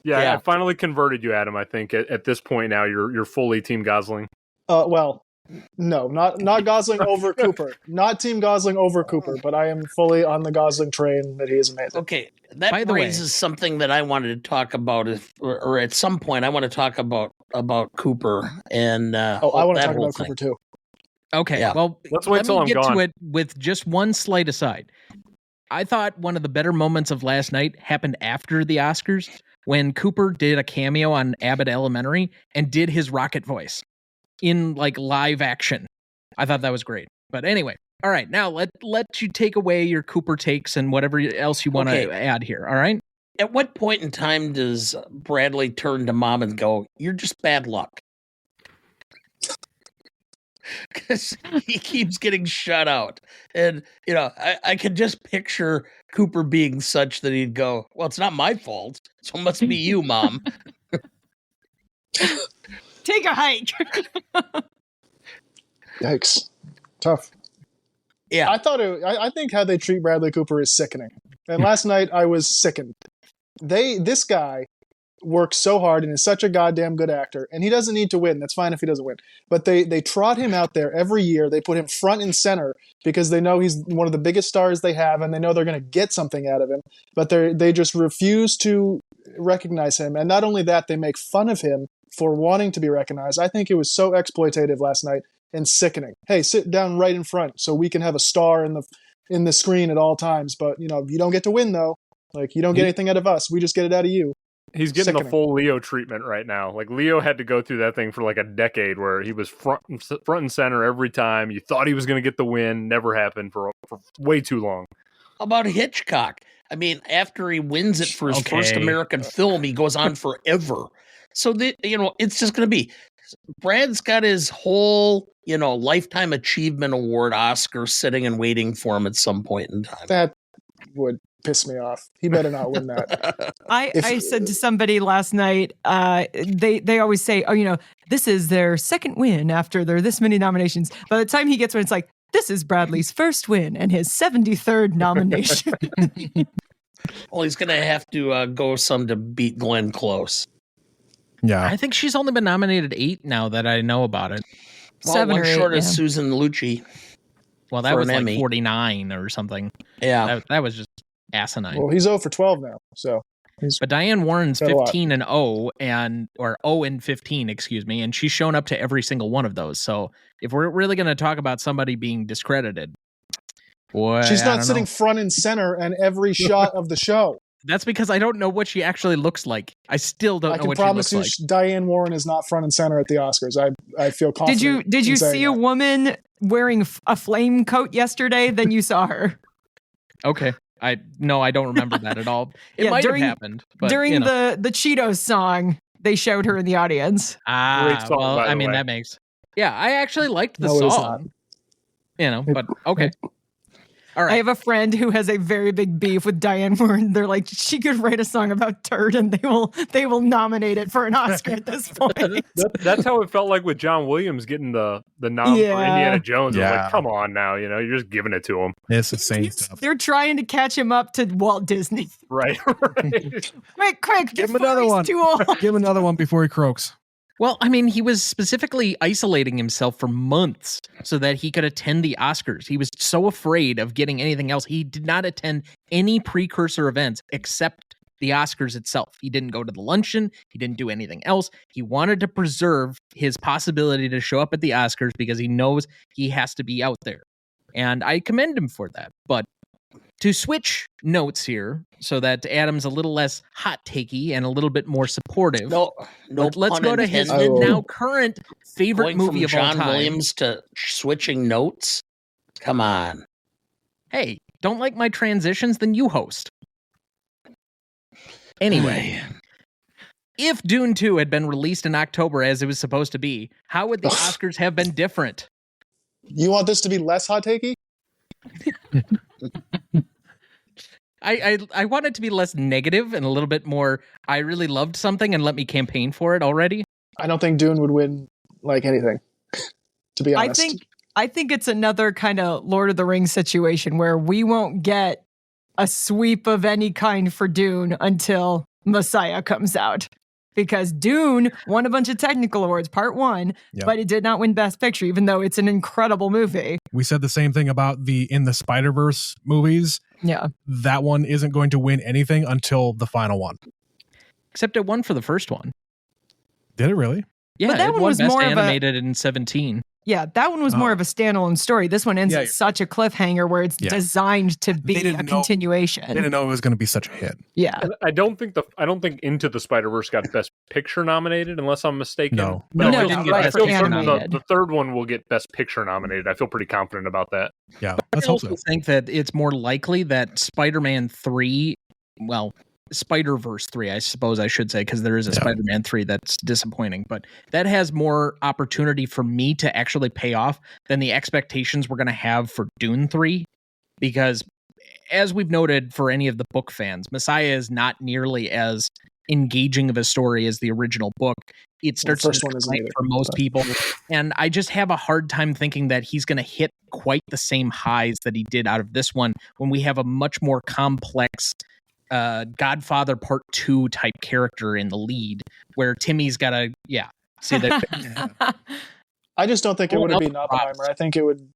Yeah, I finally converted you, Adam. I think at this point now you're fully Team Gosling. Well, no, not Gosling over Cooper, not Team Gosling over Cooper, but I am fully on the Gosling train that he is amazing. Okay, that raises something that I wanted to talk about, or at some point I want to talk about Cooper and I want to talk about Cooper too. Okay, well, let's wait till I'm get gone. to it with just one slight aside. I thought one of the better moments of last night happened after the Oscars when Cooper did a cameo on Abbott Elementary and did his rocket voice in like live action. I thought that was great. But anyway, all right, now let you take away your Cooper takes and whatever else you want to add here, all right? At what point in time does Bradley turn to mom and go, "You're just bad luck"? Because he keeps getting shut out. And, I could just picture Cooper being such that he'd go, "Well, it's not my fault, so it must be you, Mom." Take a hike. Yikes. Tough. Yeah. I think how they treat Bradley Cooper is sickening. And last night I was sickened. This guy works so hard and is such a goddamn good actor, and he doesn't need to win. That's fine if he doesn't win. But they trot him out there every year. They put him front and center because they know he's one of the biggest stars they have, and they know they're going to get something out of him. But they just refuse to recognize him. And not only that, they make fun of him for wanting to be recognized. I think it was so exploitative last night and sickening. Hey, sit down right in front so we can have a star in the screen at all times. But you don't get to win though. Like you don't get anything out of us. We just get it out of you. He's getting the full Leo treatment right now. Like Leo had to go through that thing for like a decade where he was front and center every time. You thought he was going to get the win. Never happened for way too long. How about Hitchcock? I mean, after he wins it for his first American film, he goes on forever. So it's just going to be Brad's got his whole, lifetime achievement award Oscar sitting and waiting for him at some point in time. That would piss me off. He better not win that. I said to somebody last night, they always say, this is their second win after there are this many nominations. By the time he gets one, it's like, this is Bradley's first win and his 73rd nomination. Well, he's going to have to go some to beat Glenn Close. Yeah. I think she's only been nominated 8 now that I know about it. Well, 7 one or 8, short of yeah. Susan Lucci. Well, that For was an like Emmy. 49 or something. Yeah. That was just asinine. Well, he's 0 for 12 now, so he's But Diane Warren's Got a lot. 15 and 0 or 0 and 15, excuse me, and she's shown up to every single one of those. So if we're really going to talk about somebody being discredited, boy, she's I not don't sitting know. front and center in every shot of the show. That's because I don't know what she actually looks like. I still don't I know can what she promise looks you, like. Diane Warren is not front and center at the Oscars. I feel confident. Did you in saying see a that. woman wearing a flame coat yesterday? Then you saw her. Okay. I don't remember that at all. It Yeah, might during- have happened. But, During the Cheetos song, they showed her in the audience. Great song, well, by I the mean, way. that makes... Yeah, I actually liked the No, it is song. But okay. All I right. have a friend who has a very big beef with Diane Warren. They're like, she could write a song about turd, and they will nominate it for an Oscar at this point. That's how it felt like with John Williams getting the nom for Yeah. Indiana Jones. It was Yeah. like, come on now, you're just giving it to him. It's the same stuff. They're trying to catch him up to Walt Disney. Right. Right. Quick, Give him before another he's one. too old. Give him another one before he croaks. Well, I mean, he was specifically isolating himself for months so that he could attend the Oscars. He was so afraid of getting anything else. He did not attend any precursor events except the Oscars itself. He didn't go to the luncheon. He didn't do anything else. He wanted to preserve his possibility to show up at the Oscars because he knows he has to be out there. And I commend him for that. But to switch notes here so that Adam's a little less hot-takey and a little bit more supportive. No Let's pun go to his intended. Oh. now current favorite Going movie from of all John time. Williams to switching notes. Come on. Hey, don't like my transitions? Then you host. Anyway, if Dune 2 had been released in October as it was supposed to be, how would the Oscars have been different? You want this to be less hot takey? I want it to be less negative and a little bit more, I really loved something and let me campaign for it already. I don't think Dune would win like anything. To be honest, I think it's another kind of Lord of the Rings situation where we won't get a sweep of any kind for Dune until Messiah comes out. Because Dune won a bunch of technical awards, part 1, Yeah. but it did not win Best Picture, even though it's an incredible movie. We said the same thing about the In the Spider-Verse movies. Yeah. That one isn't going to win anything until the final one. Except it won for the first one. Did it really? Yeah, But that it one won was Best more of a- Animated in 17. Yeah, that one was more of a standalone story. This one ends Yeah, at such a cliffhanger where it's Yeah. designed to be didn't a know- continuation. I didn't know it was going to be such a hit. Yeah. And I don't think Into the Spider-Verse got Best Picture nominated, unless I'm mistaken. No. But I No, feel- it didn't get I Best feel Picture certain nominated. the third one will get Best Picture nominated. I feel pretty confident about that. Yeah, I let's hope also so. think that it's more likely that Spider-Man 3, well, Spider-Verse 3, I suppose I should say, because there is a Yeah. Spider-Man 3 that's disappointing, but that has more opportunity for me to actually pay off than the expectations we're going to have for Dune 3, because as we've noted for any of the book fans, Messiah is not nearly as engaging of a story as the original book. It starts first to one isn't decline either, for most but- people, and I just have a hard time thinking that he's going to hit quite the same highs that he did out of this one when we have a much more complex Godfather Part 2 type character in the lead, where Timmy's got to, see that. I just don't think it would have beaten Oppenheimer. I think it would.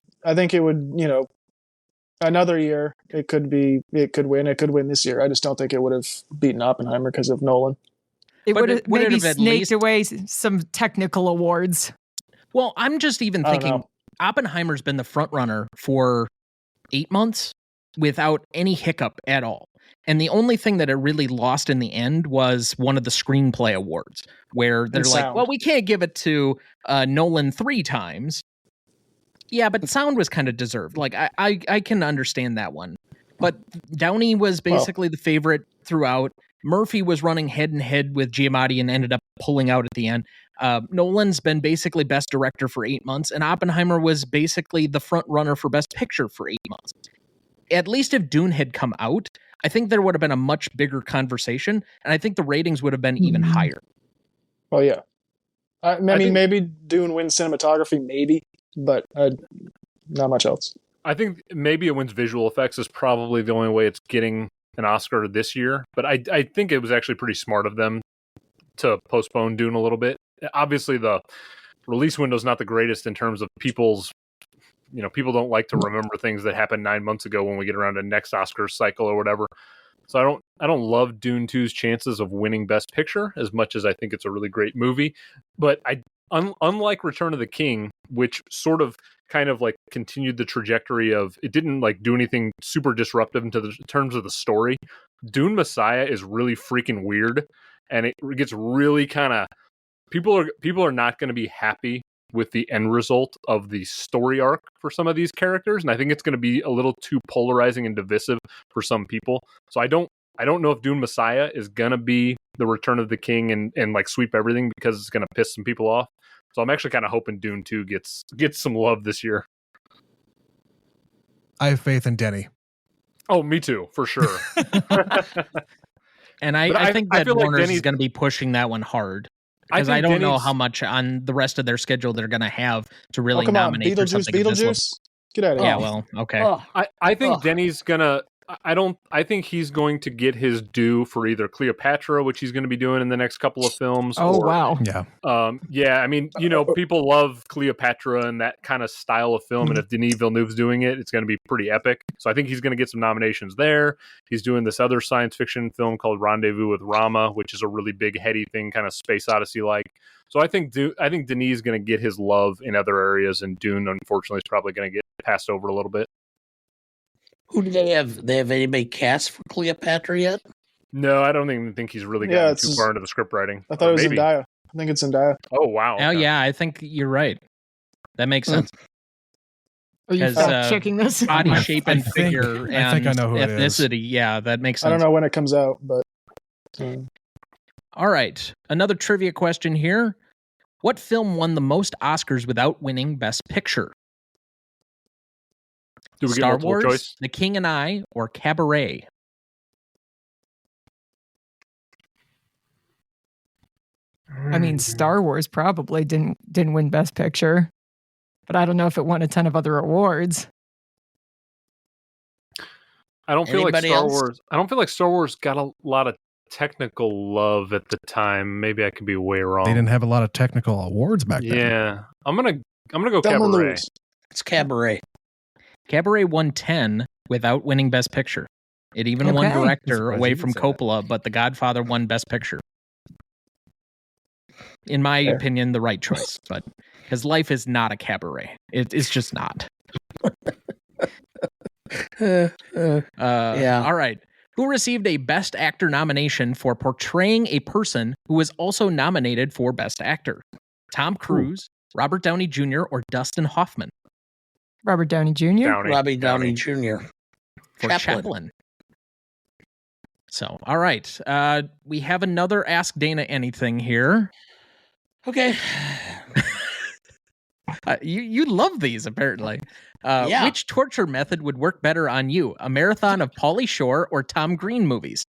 Another year it could win. It could win this year. I just don't think it would have beaten Oppenheimer because of Nolan. It But would have would it maybe have at snaked least- away some technical awards. Well, I'm just even I don't thinking know. Oppenheimer's been the front runner for 8 months without any hiccup at all. And the only thing that it really lost in the end was one of the screenplay awards, where they're like, sound. well, we can't give it to Nolan 3 times. Yeah, but sound was kind of deserved. Like, I can understand that one. But Downey was basically the favorite throughout. Murphy was running head and head with Giamatti and ended up pulling out at the end. Nolan's been basically best director for 8 months, and Oppenheimer was basically the front runner for best picture for 8 months. At least if Dune had come out, I think there would have been a much bigger conversation, and I think the ratings would have been even higher. Well, yeah. I mean, maybe Dune wins cinematography, maybe, but not much else. I think maybe it wins visual effects is probably the only way it's getting an Oscar this year. But I think it was actually pretty smart of them to postpone Dune a little bit. Obviously, the release window is not the greatest in terms of people's, people don't like to remember things that happened 9 months ago when we get around to next Oscar cycle or whatever. So I don't love Dune 2's chances of winning Best Picture as much as I think it's a really great movie. But unlike Return of the King, which sort of kind of like continued the trajectory of, it didn't like do anything super disruptive in terms of the story. Dune Messiah is really freaking weird, and it gets really kind of, people are not going to be happy with the end result of the story arc for some of these characters, and I think it's going to be a little too polarizing and divisive for some people. So I don't know if Dune Messiah is going to be the Return of the King and like sweep everything, because it's going to piss some people off. So I'm actually kind of hoping Dune 2 gets some love this year. I have faith in Denny. Oh, me too, for sure. And I think that Warner's like is going to be pushing that one hard. Because I don't know how much on the rest of their schedule they're going to have to really nominate for something of this level. Get out of here. Yeah, well, okay. I think Denny's gonna. I think he's going to get his due for either Cleopatra, which he's going to be doing in the next couple of films. Oh, wow. Yeah. Yeah. I mean, people love Cleopatra and that kind of style of film, and if Denis Villeneuve's doing it, it's going to be pretty epic. So I think he's going to get some nominations there. He's doing this other science fiction film called Rendezvous with Rama, which is a really big, heady thing, kind of Space Odyssey like. So I think Denis is going to get his love in other areas, and Dune, unfortunately, is probably going to get passed over a little bit. Who do they have? They have anybody cast for Cleopatra yet? No, I don't even think he's really gotten too far into the script writing. I thought it was Zendaya. I think it's Zendaya. Oh, wow. Oh, yeah, I think you're right. That makes sense. Are you checking this? Body shape and figure and I think I know who ethnicity. it is. Yeah, that makes sense. I don't know when it comes out, but... All right. Another trivia question here. What film won the most Oscars without winning Best Picture? Do we Star get Wars, choice? The King and I, or Cabaret? I mean, Star Wars probably didn't win Best Picture, but I don't know if it won a ton of other awards. I don't feel Anybody like Star else? Wars. I don't feel like Star Wars got a lot of technical love at the time. Maybe I could be way wrong. They didn't have a lot of technical awards back then. Yeah, I'm gonna go Thelma and Cabaret. Louise. It's Cabaret. Cabaret won 10 without winning Best Picture. It even won Okay. director Surprised away you from didn't say that. Coppola, but The Godfather won Best Picture. In my Fair. opinion, the right choice, but because life is not a cabaret. It's just not. Yeah. All right. Who received a Best Actor nomination for portraying a person who was also nominated for Best Actor? Tom Cruise, Robert Downey Jr., or Dustin Hoffman? Robert Downey Jr. Robbie Downey Jr. For Chaplin. Chaplin. So, all right. We have another Ask Dana Anything here. Okay. You love these, apparently. Yeah. Which torture method would work better on you? A marathon of Pauly Shore or Tom Green movies?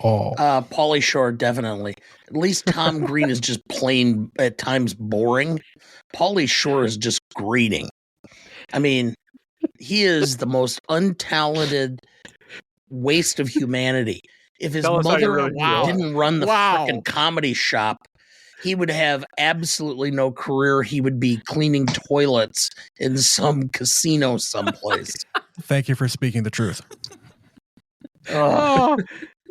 Oh, Pauly Shore, definitely. At least Tom Green is just plain, at times, boring. Pauly Shore is just grating. I mean, he is the most untalented waste of humanity. If his Tell us how you mother really feel. didn't run the Wow. frickin' comedy shop, he would have absolutely no career. He would be cleaning toilets in some casino someplace. thank you for speaking the truth. Oh,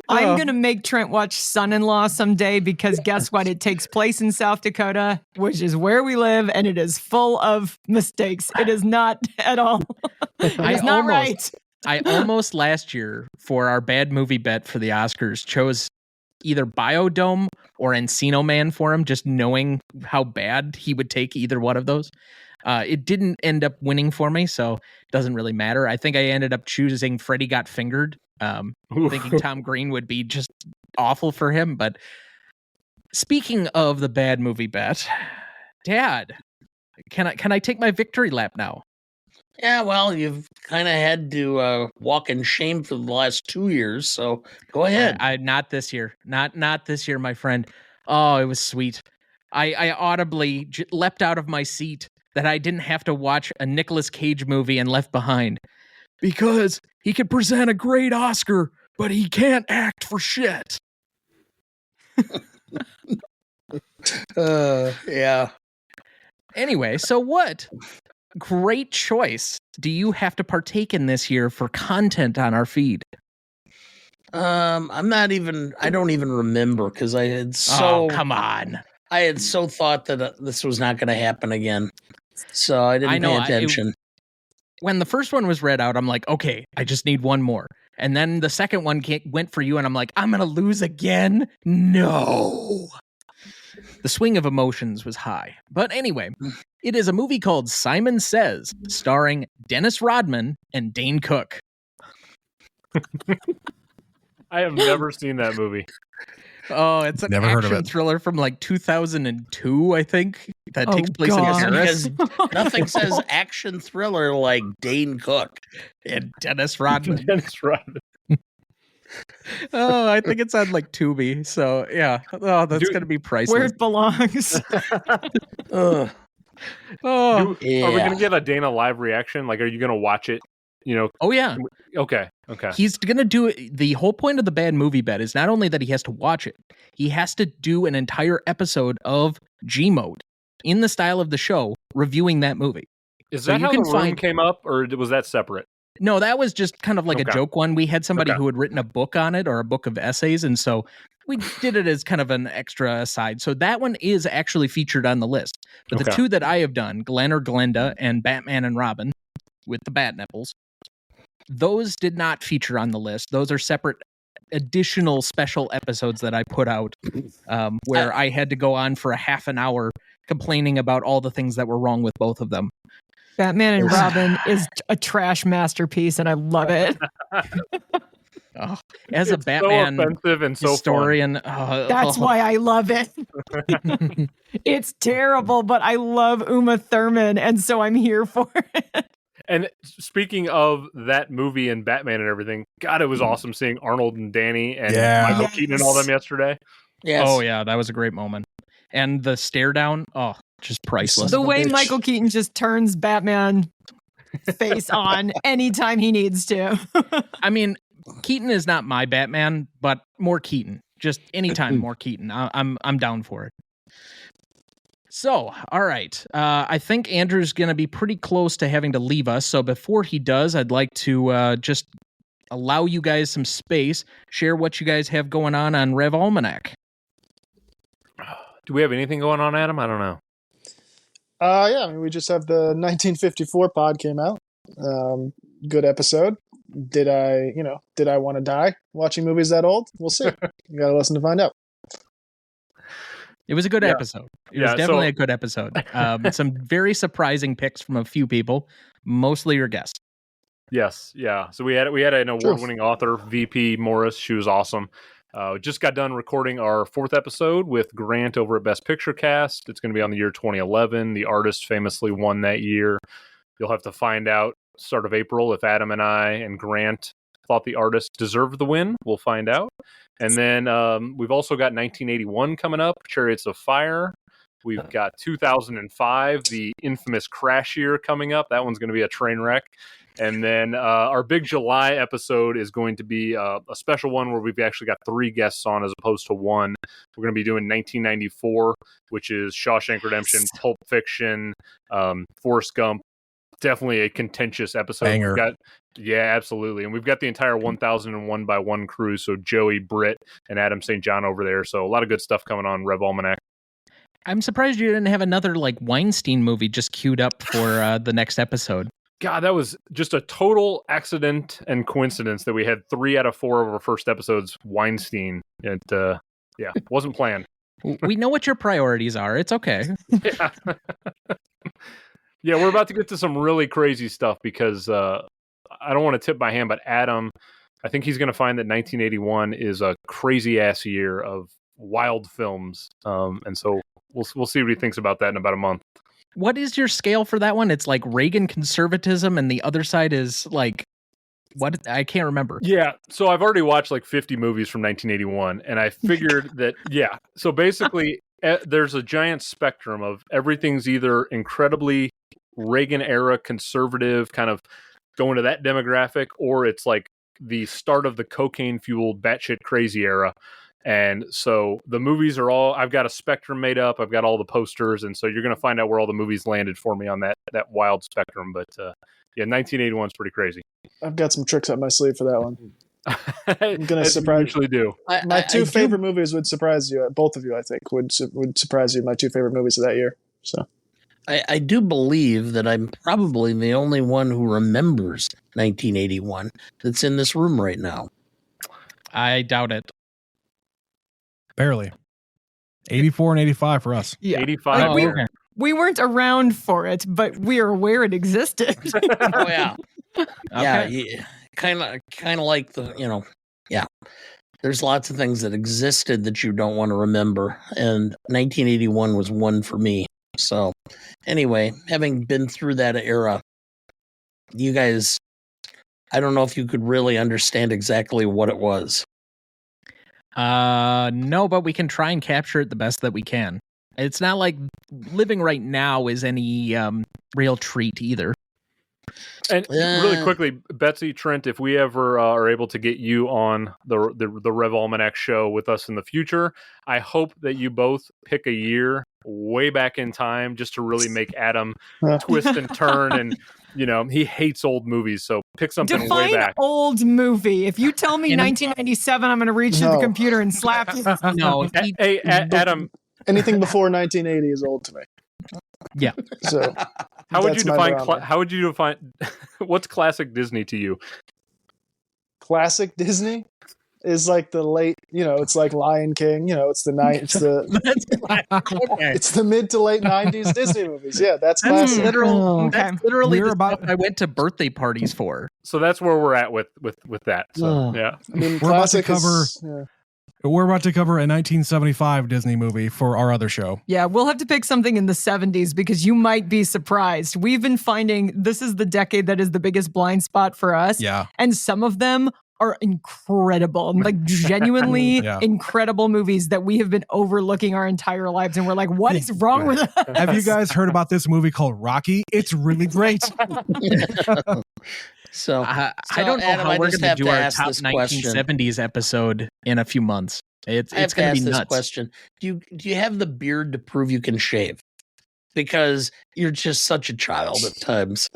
I'm going to make Trent watch Son-in-Law someday because guess what? It takes place in South Dakota, which is where we live, and it is full of mistakes. It is not at all. It I is not almost- right. I almost last year for our bad movie bet for the Oscars chose either Biodome or Encino Man for him, just knowing how bad he would take either one of those. It didn't end up winning for me, so it doesn't really matter. I think I ended up choosing Freddy Got Fingered, thinking Tom Green would be just awful for him. But speaking of the bad movie bet, Dad, can I take my victory lap now? Yeah, well, you've kind of had to walk in shame for the last 2 years, so go ahead. I not this year. Not this year, my friend. Oh, it was sweet. I audibly leapt out of my seat that I didn't have to watch a Nicolas Cage movie and Left Behind because he could present a great Oscar, but he can't act for shit. Yeah. Anyway, so what great choice do you have to partake in this year for content on our feed? I don't even remember because I had come on. I had so thought that this was not going to happen again. So I didn't pay attention. When the first one was read out, I'm like, okay, I just need one more. And then the second one went for you, and I'm like, I'm going to lose again? No. The swing of emotions was high. But anyway, it is a movie called Simon Says, starring Dennis Rodman and Dane Cook. I have never seen that movie. Oh, it's an Never heard of action it. thriller from like 2002, I think, that takes place in God. Paris. Nothing says action thriller like Dane Cook. And Dennis Rodman. Dennis Rodman. Oh, I think it's on like Tubi. So yeah. Oh, that's Dude, gonna be priceless. Where it belongs. Oh, Are we Yeah. gonna get a Dana live reaction? Like, are you gonna watch it? You know? oh yeah. Okay. He's gonna do it. The whole point of the bad movie bet is not only that he has to watch it, he has to do an entire episode of GMOAT in the style of the show, reviewing that movie. Is So that you how can the room find- came up, or was that separate? No, that was just kind of like a Okay. joke one. We had somebody Okay. who had written a book on it or a book of essays, and so we did it as kind of an extra aside. So that one is actually featured on the list. But the Okay. two that I have done, Glenn or Glenda and Batman and Robin with the bat nipples, those did not feature on the list. Those are separate additional special episodes that I put out where I had to go on for a half an hour complaining about all the things that were wrong with both of them. Batman and Robin is a trash masterpiece, and I love it. Oh, as a It's Batman so offensive and so historian, That's why I love it. It's terrible, but I love Uma Thurman, and so I'm here for it. And speaking of that movie and Batman and everything, God, it was awesome seeing Arnold and Danny and Yeah. Michael Keaton and all them yesterday. Yes. Oh yeah, that was a great moment. And the stare down, oh, just priceless. The of a way bitch. Michael Keaton just turns Batman face on anytime he needs to. I mean, Keaton is not my Batman, but more Keaton. Just anytime more Keaton. I'm down for it. So, all right. I think Andrew's going to be pretty close to having to leave us. So before he does, I'd like to just allow you guys some space, share what you guys have going on Rev Almanac. Do we have anything going on, Adam? I don't know. Yeah, I mean, we just have the 1954 pod came out. Good episode. Did I want to die watching movies that old? We'll see. You got to listen to find out. It was a good Yeah. episode. It was Yeah, definitely so- a good episode. Some very surprising picks from a few people, mostly your guests. Yes, yeah. So we had an award-winning author, VP Morris. She was awesome. Just got done recording our 4th episode with Grant over at Best Picture Cast. It's going to be on the year 2011. The artist famously won that year. You'll have to find out start of April if Adam and I and Grant thought the artist deserved the win. We'll find out. And then we've also got 1981 coming up, Chariots of Fire. We've got 2005, the infamous Crash year coming up. That one's going to be a train wreck. And then our big July episode is going to be a special one where we've actually got 3 guests on as opposed to 1. We're going to be doing 1994, which is Shawshank Redemption, Pulp Fiction, Forrest Gump. Definitely a contentious episode. Banger. Yeah, absolutely. And we've got the entire 1001 by 1 crew. So Joey, Britt, and Adam St. John over there. So a lot of good stuff coming on Rev Almanac. I'm surprised you didn't have another like Weinstein movie just queued up for the next episode. God, that was just a total accident and coincidence that we had 3 out of 4 of our first episodes Weinstein. It wasn't planned. We know what your priorities are. It's okay. Yeah. Yeah, we're about to get to some really crazy stuff because I don't want to tip my hand, but Adam, I think he's going to find that 1981 is a crazy ass year of wild films. And so we'll see what he thinks about that in about a month. What is your scale for that one? It's like Reagan conservatism, and the other side is like what? I can't remember. Yeah, so I've already watched like 50 movies from 1981, and I figured that So basically, there's a giant spectrum of everything's either incredibly Reagan era conservative, kind of going to that demographic, or it's like the start of the cocaine fueled batshit crazy era. And so the movies are all, I've got a spectrum made up. I've got all the posters. And so you're going to find out where all the movies landed for me on that wild spectrum. But 1981 is pretty crazy. I've got some tricks up my sleeve for that one. I'm going to surprise you. Usually do. My two favorite movies would surprise you. Both of you, I think, would surprise you. My two favorite movies of that year. So I do believe that I'm probably the only one who remembers 1981 that's in this room right now. I doubt it. Barely. 84 and 85 for us. Yeah. 85. Like, we weren't around for it, but we are aware it existed. Oh yeah. Okay. Yeah, kind of like the, yeah. There's lots of things that existed that you don't want to remember, and 1981 was one for me. So, anyway, having been through that era, you guys, I don't know if you could really understand exactly what it was. No, but we can try and capture it the best that we can. It's not like living right now is any real treat either. And really quickly, Betsy, Trent, if we ever are able to get you on the Rev Almanac show with us in the future, I hope that you both pick a year way back in time just to really make Adam twist and turn. And, he hates old movies, so pick something Define way back. Old movie. If you tell me 1997, I'm going to reach to the computer and slap you. No. Hey, Adam. Anything before 1980 is old to me. Yeah. So How would you define? barometer. How would you define? What's classic Disney to you? Classic Disney is like the late, it's like Lion King. It's it's the mid to late 90s Disney movies. Yeah, that's classic. That's literally We're the about- stuff I went to birthday parties for. So that's where we're at with that. So yeah, I mean, We're about to classic is, We're about to cover a 1975 Disney movie for our other show. Yeah, we'll have to pick something in the 70s because you might be surprised. We've been finding this is the decade that is the biggest blind spot for us. Yeah. And some of them are incredible, like genuinely incredible movies that we have been overlooking our entire lives. And we're like, what is wrong with us? Have you guys heard about this movie called Rocky? It's really great. So I don't know Adam, how I we're just going have to do to our ask top this question. 1970s episode in a few months. It's I have to going to ask be this nuts. question: Do you have the beard to prove you can shave? Because you're just such a child at times.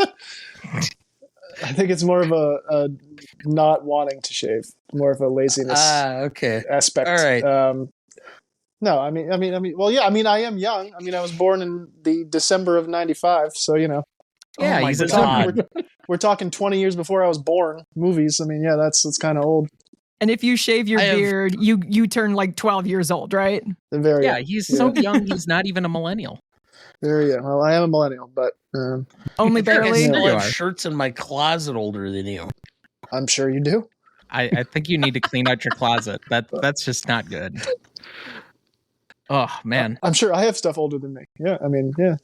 I think it's more of a not wanting to shave, more of a laziness Okay. aspect. All right. No, I mean, well, yeah, I am young. I was born in the December of '95, so Yeah, Oh my he's a God. we're talking 20 years before I was born. Movies. That's kind of old. And if you shave your I have- beard, you turn like 12 years old, right? Very Yeah, he's so young, he's not even a millennial. very young. Well, I am a millennial, but Only I barely. still You have are. shirts in my closet older than you. I'm sure you do. I think you need to clean out your closet. That's just not good. Oh, man. I'm sure I have stuff older than me. Yeah, yeah.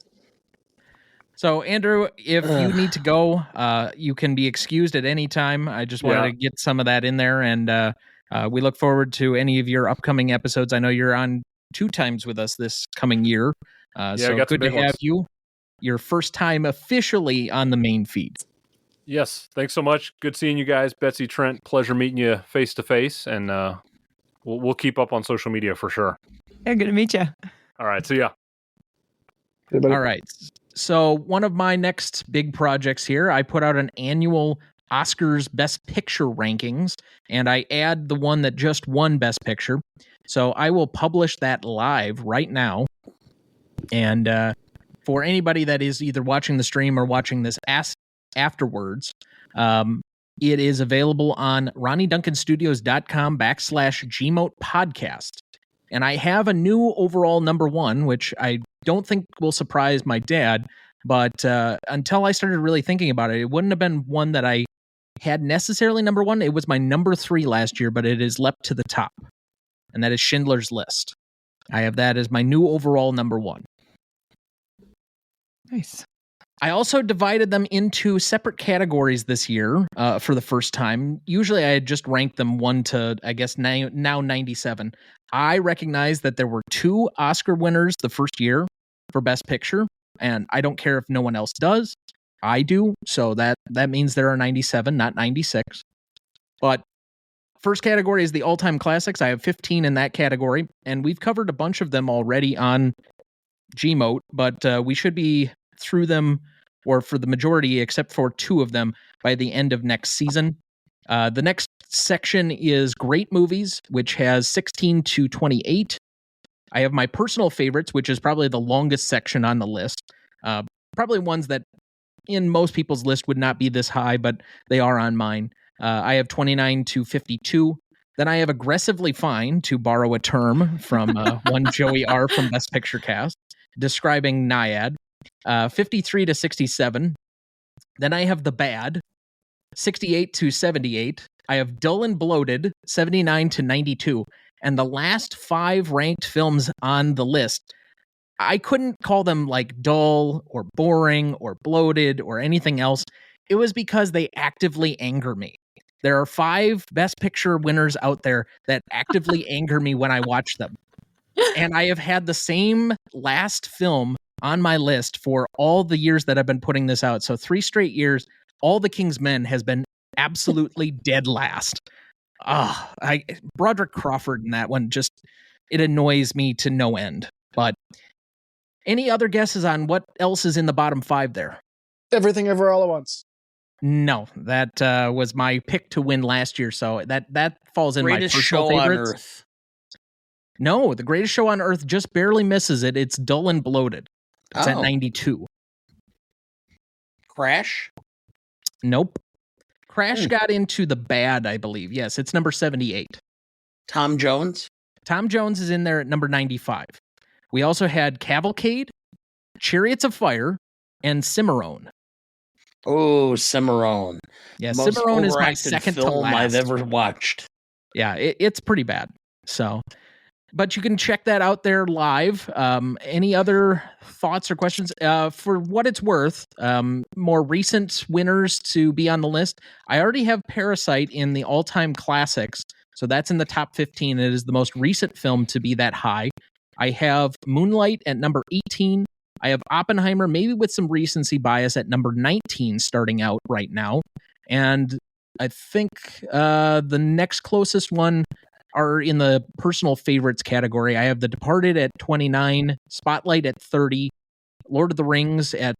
So, Andrew, if you need to go, you can be excused at any time. I just wanted to get some of that in there, and we look forward to any of your upcoming episodes. I know you're on 2 times with us this coming year, so got some good to big ones. have you. Your first time officially on the main feed. Yes, thanks so much. Good seeing you guys, Betsy, Trent. Pleasure meeting you face to face, and we'll keep up on social media for sure. Yeah, good to meet you. All right, see ya. All right. So one of my next big projects here, I put out an annual Oscars Best Picture rankings, and I add the one that just won Best Picture. So I will publish that live right now. And for anybody that is either watching the stream or watching this afterwards, it is available on RonnieDuncanStudios.com/GMOAT podcast. And I have a new overall number 1, which I don't think will surprise my dad. But until I started really thinking about it, it wouldn't have been one that I had necessarily number one. It was my number 3 last year, but it is leapt to the top. And that is Schindler's List. I have that as my new overall number 1. Nice. I also divided them into separate categories this year for the first time. Usually I had just ranked them 1 to, I guess, now 97. I recognize that there were 2 Oscar winners the first year for Best Picture, and I don't care if no one else does. I do, so that means there are 97, not 96. But first category is the all-time classics. I have 15 in that category, and we've covered a bunch of them already on GMOAT, but we should be through them, or for the majority, except for 2 of them, by the end of next season. The next section is Great Movies, which has 16 to 28. I have my personal favorites, which is probably the longest section on the list. Probably ones that in most people's list would not be this high, but they are on mine. I have 29 to 52. Then I have Aggressively Fine, to borrow a term from one Joey R. from Best Picture Cast, describing Naiad. 53 to 67. Then I have The Bad, 68 to 78. I have Dull and Bloated, 79 to 92. And the last 5 ranked films on the list, I couldn't call them like dull or boring or bloated or anything else. It was because they actively anger me. There are 5 Best Picture winners out there that actively anger me when I watch them. And I have had the same last film on my list for all the years that I've been putting this out. So 3 straight years, All the King's Men has been absolutely dead last. Broderick Crawford in that one, just, it annoys me to no end. But any other guesses on what else is in the bottom 5 there? Everything Ever All at Once. No, that was my pick to win last year, so that falls in Greatest my personal show favorites. on earth. No, The Greatest Show on Earth just barely misses it. It's Dull and Bloated. It's at 92. Crash? Nope. Crash got into The Bad, I believe. Yes, it's number 78. Tom Jones? Tom Jones is in there at number 95. We also had Cavalcade, Chariots of Fire, and Cimarron. Oh, Cimarron. Yeah, Most Cimarron is my overacted second to film last. I've ever watched. Yeah, it's pretty bad. So, but you can check that out there live. Any other thoughts or questions? For what it's worth, more recent winners to be on the list. I already have Parasite in the all-time classics, so that's in the top 15. It is the most recent film to be that high. I have Moonlight at number 18. I have Oppenheimer, maybe with some recency bias, at number 19 starting out right now. And I think the next closest one are in the personal favorites category. I have The Departed at 29, Spotlight at 30, Lord of the Rings at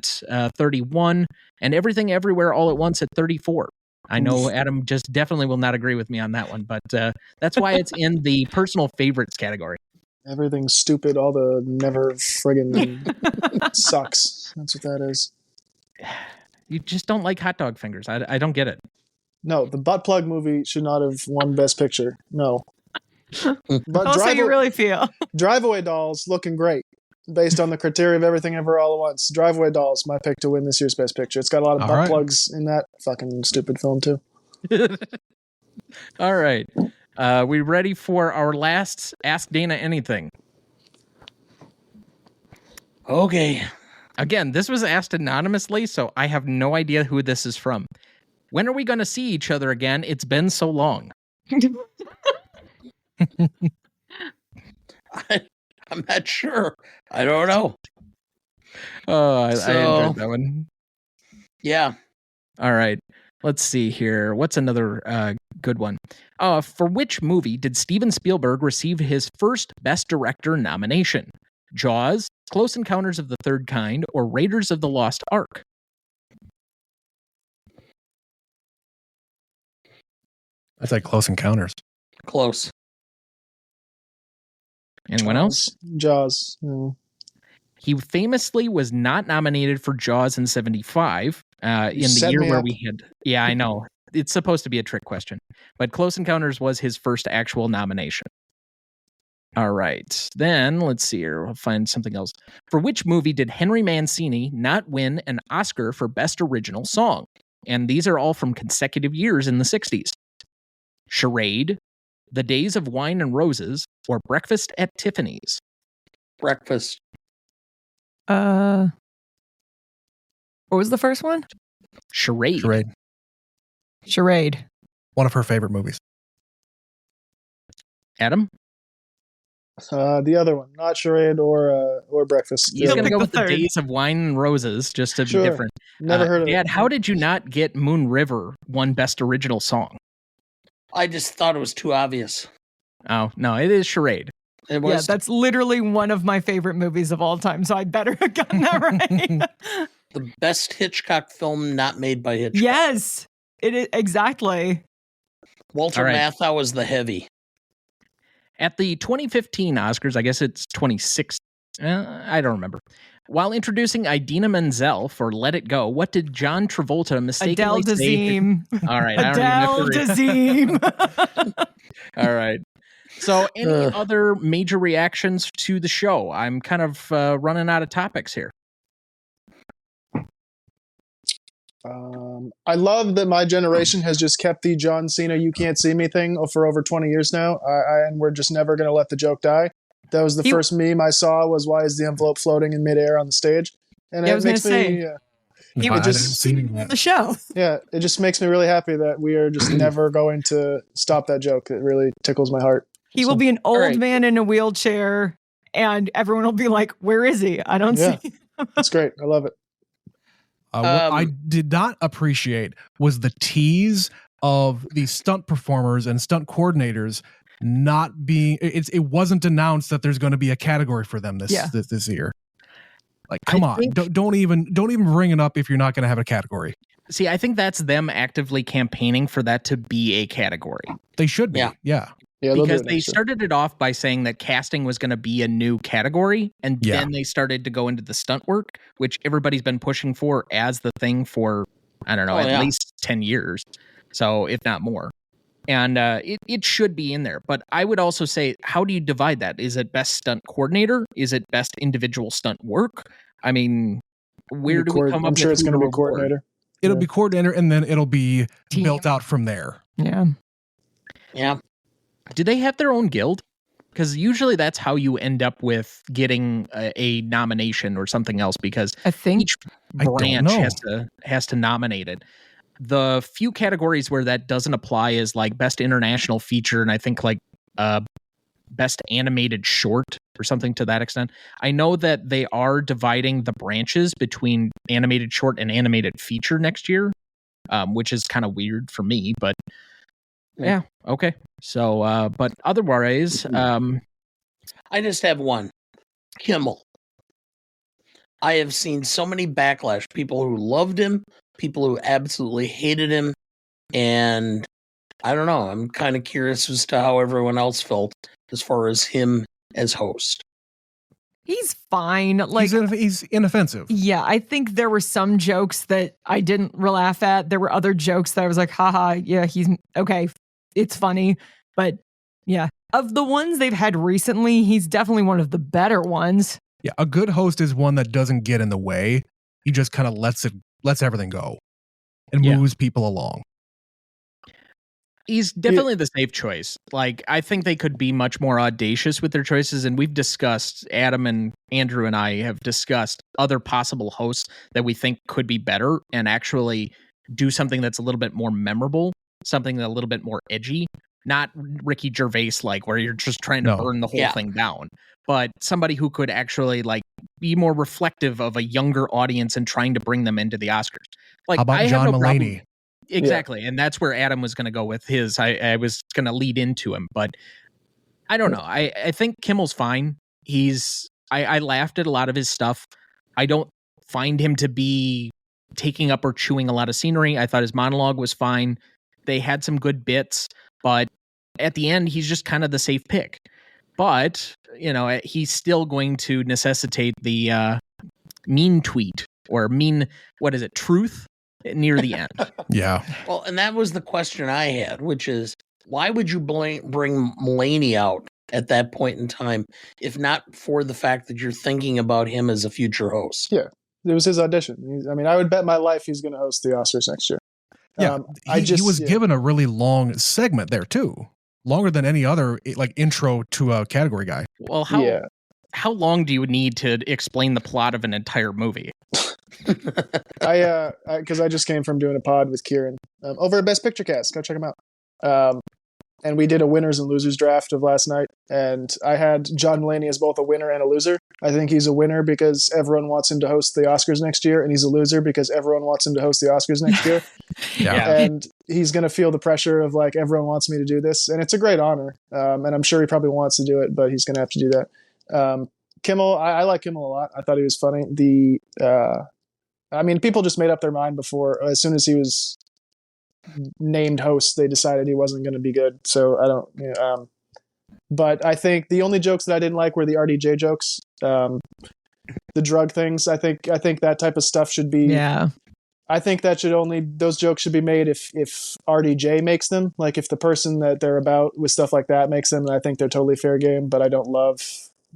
31, and Everything Everywhere All at Once at 34. I know Adam just definitely will not agree with me on that one, but that's why it's in the personal favorites category. Everything's stupid. All the never friggin' sucks. That's what that is. You just don't like hot dog fingers. I don't get it. No, the butt plug movie should not have won Best Picture. No. But Also, you really feel. Drive-Away Dolls looking great based on the criteria of Everything Ever All at Once. Drive-Away Dolls, my pick to win this year's Best Picture. It's got a lot of butt plugs in that fucking stupid film too. All right. We ready for our last Ask Dana Anything? Okay. Again, this was asked anonymously, so I have no idea who this is from. When are we going to see each other again? It's been so long. I'm not sure. I don't know. Oh, I enjoyed that one. Yeah. All right. Let's see here. What's another good one? For which movie did Steven Spielberg receive his first Best Director nomination? Jaws, Close Encounters of the Third Kind, or Raiders of the Lost Ark? I'd say Close Encounters. Close. Anyone else? Jaws. No. He famously was not nominated for Jaws in 75, in the year where we had... Yeah, I know. It's supposed to be a trick question. But Close Encounters was his first actual nomination. All right. Then, let's see here. We'll find something else. For which movie did Henry Mancini not win an Oscar for Best Original Song? and these are all from consecutive years in the 60s. Charade, The Days of Wine and Roses, or Breakfast at Tiffany's. Breakfast. What was the first one? Charade. Charade. One of her favorite movies. Adam? The other one, not Charade or Breakfast. He's going to pick go the with The third. Days of Wine and Roses, just to Sure. be different. Never heard of Dad, it. how did you not get Moon River won Best Original Song? I just thought it was too obvious. Oh, no, it is Charade. It Yeah, was that's literally one of my favorite movies of all time, so I better have gotten that right. the best Hitchcock film not made by Hitchcock. Yes, it is exactly. Walter All right. Matthau was the heavy. At the 2015 Oscars, I guess it's 26, I don't remember. While introducing Idina Menzel for Let It Go, what did John Travolta mistakenly Adele say? Dazeem. All right, I don't even have to read. Dazeem. All right. So, any other major reactions to the show? I'm kind of running out of topics here. I love that my generation has just kept the John Cena "You Can't See Me" thing for over 20 years now, and we're just never going to let the joke die. That was the first meme I saw. Was why is the envelope floating in midair on the stage? And Yeah, I it was makes gonna me, say. He was didn't just- see that. The show. yeah, it just makes me really happy that we are just never going to stop that joke. It really tickles my heart. He will be an old right. man in a wheelchair, and everyone will be like, "Where is he? I don't Yeah. see." It's great. I love it. What I did not appreciate was the tease of the stunt performers and stunt coordinators not being. It wasn't announced that there's going to be a category for them this year. Like, come on, don't even bring it up if you're not going to have a category. See, I think that's them actively campaigning for that to be a category. They should be. Yeah. Yeah, they'll do Because it they next year. started it off by saying that casting was going to be a new category, and Yeah. then they started to go into the stunt work, which everybody's been pushing for as the thing for, I don't know, at least 10 years. So, if not more. And it should be in there. But I would also say, how do you divide that? Is it best stunt coordinator? Is it best individual stunt work? I mean, where do we come up I'm sure with it's going to be reward? coordinator. It'll be coordinator, and then it'll be Team. built out from there. Yeah. Yeah. Do they have their own guild? Because usually that's how you end up with getting a nomination or something else, because I think each I don't branch know. has to nominate it. The few categories where that doesn't apply is like best international feature, and I think like best animated short or something to that extent. I know that they are dividing the branches between animated short and animated feature next year, which is kind of weird for me, but yeah, okay. So, but otherwise, I just have one. Kimmel. I have seen so many backlash. People who loved him, people who absolutely hated him. And I don't know. I'm kind of curious as to how everyone else felt as far as him as host. he's fine. Like, He's inoffensive. yeah, I think there were some jokes that I didn't laugh at. There were other jokes that I was like, haha, yeah, he's okay. It's funny. But yeah, of the ones they've had recently, he's definitely one of the better ones. Yeah, a good host is one that doesn't get in the way. He just kind of lets everything go and moves people along. he's definitely the safe choice. Like, I think they could be much more audacious with their choices. And we've discussed, Adam and Andrew and I have discussed other possible hosts that we think could be better and actually do something that's a little bit more memorable, something a little bit more edgy. Not Ricky Gervais, like where you're just trying to burn the whole thing down, but somebody who could actually like be more reflective of a younger audience and trying to bring them into the Oscars. Like, How about I John have no Mulaney? problem. Exactly. And that's where Adam was going to go with his. I was going to lead into him, but I don't know. I think Kimmel's fine. I laughed at a lot of his stuff. I don't find him to be taking up or chewing a lot of scenery. I thought his monologue was fine. They had some good bits, but at the end, he's just kind of the safe pick. But, you know, he's still going to necessitate the mean tweet or mean, what is it, truth near the end. Yeah. Well, and that was the question I had, which is, why would you bring Mulaney out at that point in time, if not for the fact that you're thinking about him as a future host? Yeah, it was his audition. I mean, I would bet my life he's going to host the Oscars next year. Yeah, he was given a really long segment there too, longer than any other like intro to a category guy. Well, how long do you need to explain the plot of an entire movie? Because I just came from doing a pod with Kieran over at Best Picture Cast. Go check him out. And we did a winners and losers draft of last night, and I had John Mulaney as both a winner and a loser. I think he's a winner because everyone wants him to host the Oscars next year, and he's a loser because everyone wants him to host the Oscars next year. Yeah. And he's going to feel the pressure of like, everyone wants me to do this, and it's a great honor. And I'm sure he probably wants to do it, but he's going to have to do that. Kimmel, I like Kimmel a lot. I thought he was funny. People just made up their mind before. As soon as he was named host, they decided he wasn't going to be good. So I don't. But I think the only jokes that I didn't like were the RDJ jokes, the drug things. I think that type of stuff should be. Yeah. I think those jokes should be made if RDJ makes them. Like if the person that they're about with stuff like that makes them, then I think they're totally fair game. But I don't love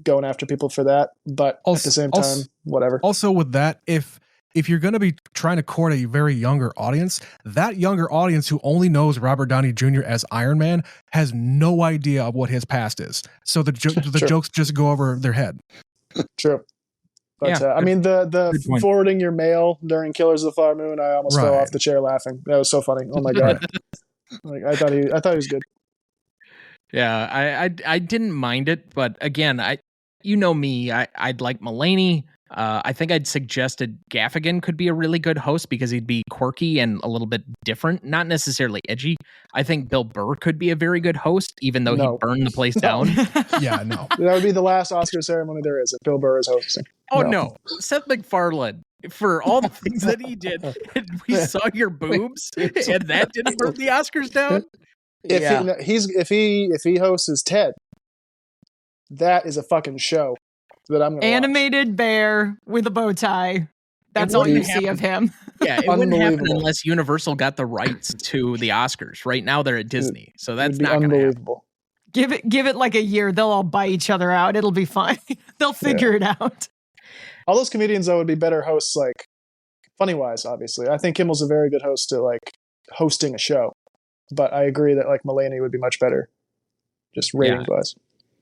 going after people for that. But at the same time, whatever. Also with that, if you're going to be trying to court a very younger audience, that younger audience who only knows Robert Downey Jr. as Iron Man has no idea of what his past is. So the jokes just go over their head. True. But the forwarding your mail during Killers of the Flower Moon, I almost fell off the chair laughing. That was so funny. Oh my God. Like I thought he was good. Yeah, I didn't mind it, but again, me, I'd like Mulaney. I think I'd suggested Gaffigan could be a really good host because he'd be quirky and a little bit different, not necessarily edgy. I think Bill Burr could be a very good host, even though he'd burn the place down. Yeah, no. That would be the last Oscar ceremony there is if Bill Burr is hosting. Oh, no. Seth MacFarlane, for all the things that he did, and we saw your boobs, and that didn't burn the Oscars down? If he hosts as Ted, that is a fucking show. That I'm animated bear with a bow tie. That's all you see of him. Yeah, it wouldn't happen unless Universal got the rights to the Oscars. Right now they're at Disney, so that's not unbelievable. Give it like a year. They'll all buy each other out. It'll be fine. They'll figure it out. All those comedians though would be better hosts, like funny wise. Obviously, I think Kimmel's a very good host to like hosting a show, but I agree that like Mulaney would be much better, just ratings wise.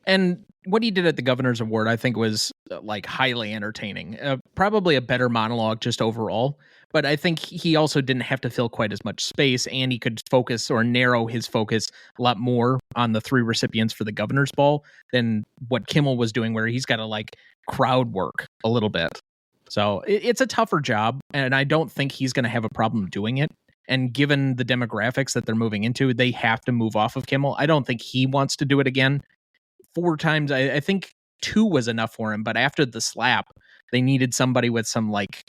And what he did at the Governor's Award, I think, was like highly entertaining. Probably a better monologue just overall. But I think he also didn't have to fill quite as much space, and he could focus or narrow his focus a lot more on the 3 recipients for the Governor's Ball than what Kimmel was doing, where he's got to like crowd work a little bit. So it's a tougher job, and I don't think he's going to have a problem doing it. And given the demographics that they're moving into, they have to move off of Kimmel. I don't think he wants to do it again. 4 times, I think 2 was enough for him, but after the slap, they needed somebody with some like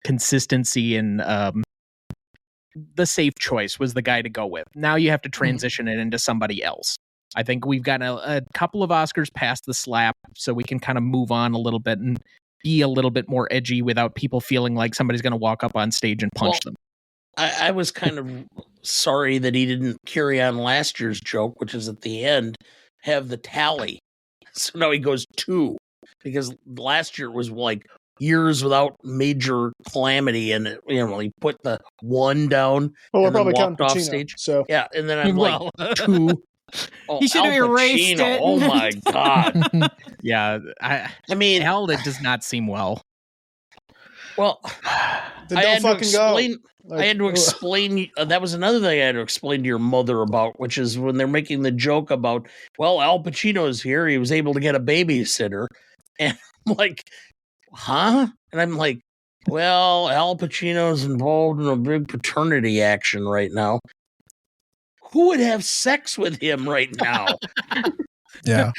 consistency, and the safe choice was the guy to go with. Now you have to transition it into somebody else. I think we've got a couple of Oscars past the slap, so we can kind of move on a little bit and be a little bit more edgy without people feeling like somebody's going to walk up on stage and punch them. I was kind of sorry that he didn't carry on last year's joke, which is at the end, have the tally. So now he goes 2, because last year was like years without major calamity, and he put the 1 down and then walked off stage. So and then I'm like 2. He should have erased it. Oh my God. Yeah, I mean, Al, it does not seem well. Well, I had to explain. That was another thing I had to explain to your mother about, which is when they're making the joke about, well, Al Pacino's here. He was able to get a babysitter. And I'm like, huh? And I'm like, well, Al Pacino's involved in a big paternity action right now. Who would have sex with him right now? Yeah.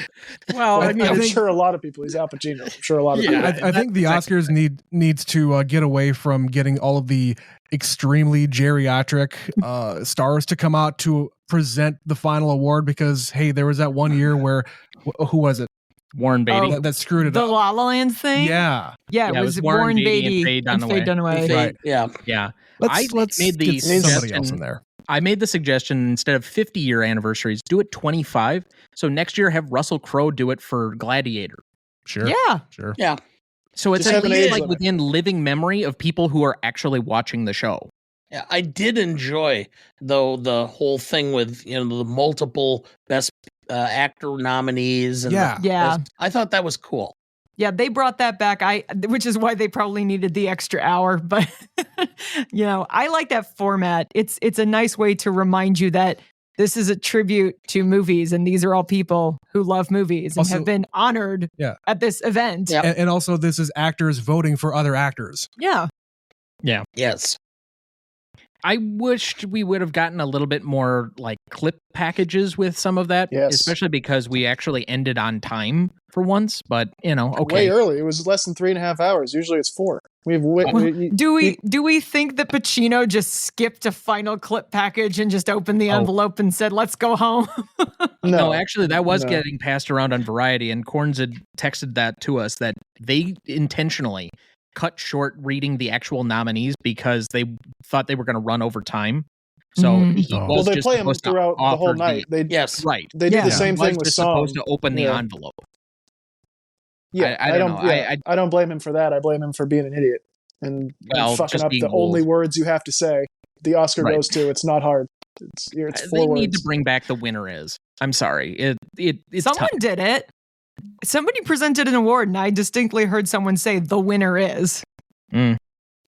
Well, I'm sure a lot of people. He's Al Pacino. I'm sure a lot of people. I think the Oscars needs to get away from getting all of the extremely geriatric stars to come out to present the final award, because hey, there was that one year where who was it? Warren Beatty that screwed it the up. The La La Land thing. Yeah, it was Warren Beatty and Faye Dunaway. Right. Yeah. Let's made the get somebody else in there. I made the suggestion, instead of 50-year anniversaries, do it 25. So next year, have Russell Crowe do it for Gladiator. Sure. Yeah. Sure. Yeah. So it's at least like within living memory of people who are actually watching the show. Yeah, I did enjoy though the whole thing with the multiple best actor nominees and Yeah. I thought that was cool. Yeah, they brought that back. Which is why they probably needed the extra hour. But I like that format. It's a nice way to remind you that this is a tribute to movies, and these are all people who love movies and Also- have been honored at this event. Yeah. And also, this is actors voting for other actors. Yeah. Yes. I wished we would have gotten a little bit more like clip packages with some of that, Yes. especially because we actually ended on time for once. But Way okay. early. It was less than 3.5 hours. Usually it's 4. Do we think that Pacino just skipped a final clip package and just opened the envelope and said, "Let's go home"? No, actually, that was No. getting passed around on Variety, and Corns had texted that to us that they intentionally cut short reading the actual nominees because they thought they were going to run over time. So Mhm. he Oh. was Well, they just play them supposed to throughout the whole offer night. They Yes. right. They did Yeah. the same He was thing with just Song. supposed to open the Yeah. envelope. Yeah, I don't know. I don't blame him for that. I blame him for being an idiot and fucking just up being the only old. words you have to say. The Oscar Right. goes to. It's not hard. It's 4 They words. need to bring back the winner is. I'm sorry. It's Someone time. did it. Somebody presented an award, and I distinctly heard someone say, "The winner is." Mm.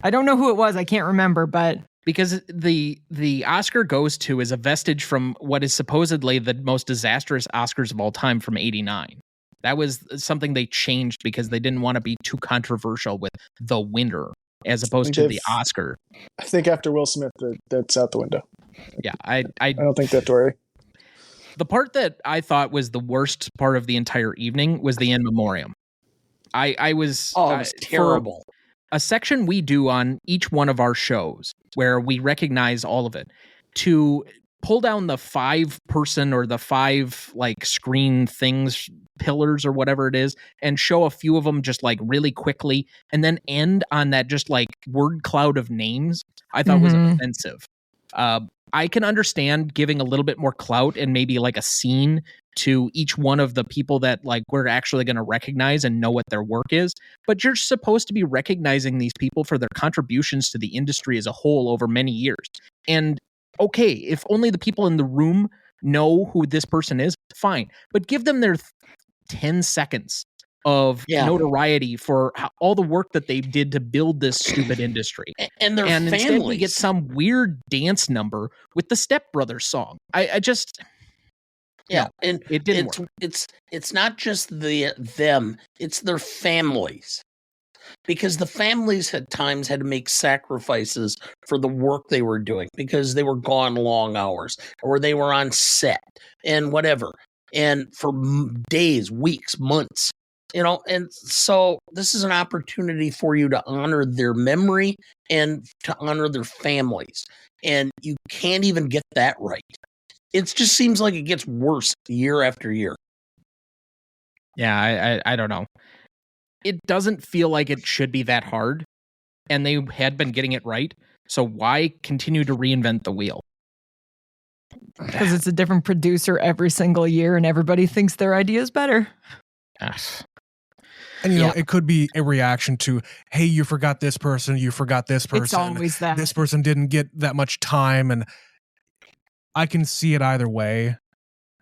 I don't know who it was. I can't remember, but Because the Oscar goes to is a vestige from what is supposedly the most disastrous Oscars of all time from '89. That was something they changed because they didn't want to be too controversial with the winner as opposed to the Oscar. I think after Will Smith, that's out the window. Yeah, I don't think that, Tori. the part that I thought was the worst part of the entire evening was the In Memoriam. I was It was terrible. a section we do on each one of our shows where we recognize all of it to pull down the 5-person or the 5 like screen things, pillars or whatever it is, and show a few of them just like really quickly and then end on that just like word cloud of names. I thought was Mhm. offensive. I can understand giving a little bit more clout and maybe like a scene to each one of the people that like we're actually going to recognize and know what their work is, but you're supposed to be recognizing these people for their contributions to the industry as a whole over many years. And okay, if only the people in the room know who this person is, fine, but give them their 10 seconds of notoriety for all the work that they did to build this stupid industry. And their and families. instead we get some weird dance number with the Step Brothers song. I just Yeah, no, and it didn't work. It's not just them; it's their families, because the families at times had to make sacrifices for the work they were doing because they were gone long hours or they were on set and whatever, and for days, weeks, months, And so this is an opportunity for you to honor their memory and to honor their families, and you can't even get that right. It just seems like it gets worse year after year. Yeah, I don't know. It doesn't feel like it should be that hard, and they had been getting it right. So why continue to reinvent the wheel? because it's a different producer every single year, and everybody thinks their idea is better. And, it could be a reaction to, hey, you forgot this person, you forgot this person. It's always that. This person didn't get that much time. And I can see it either way.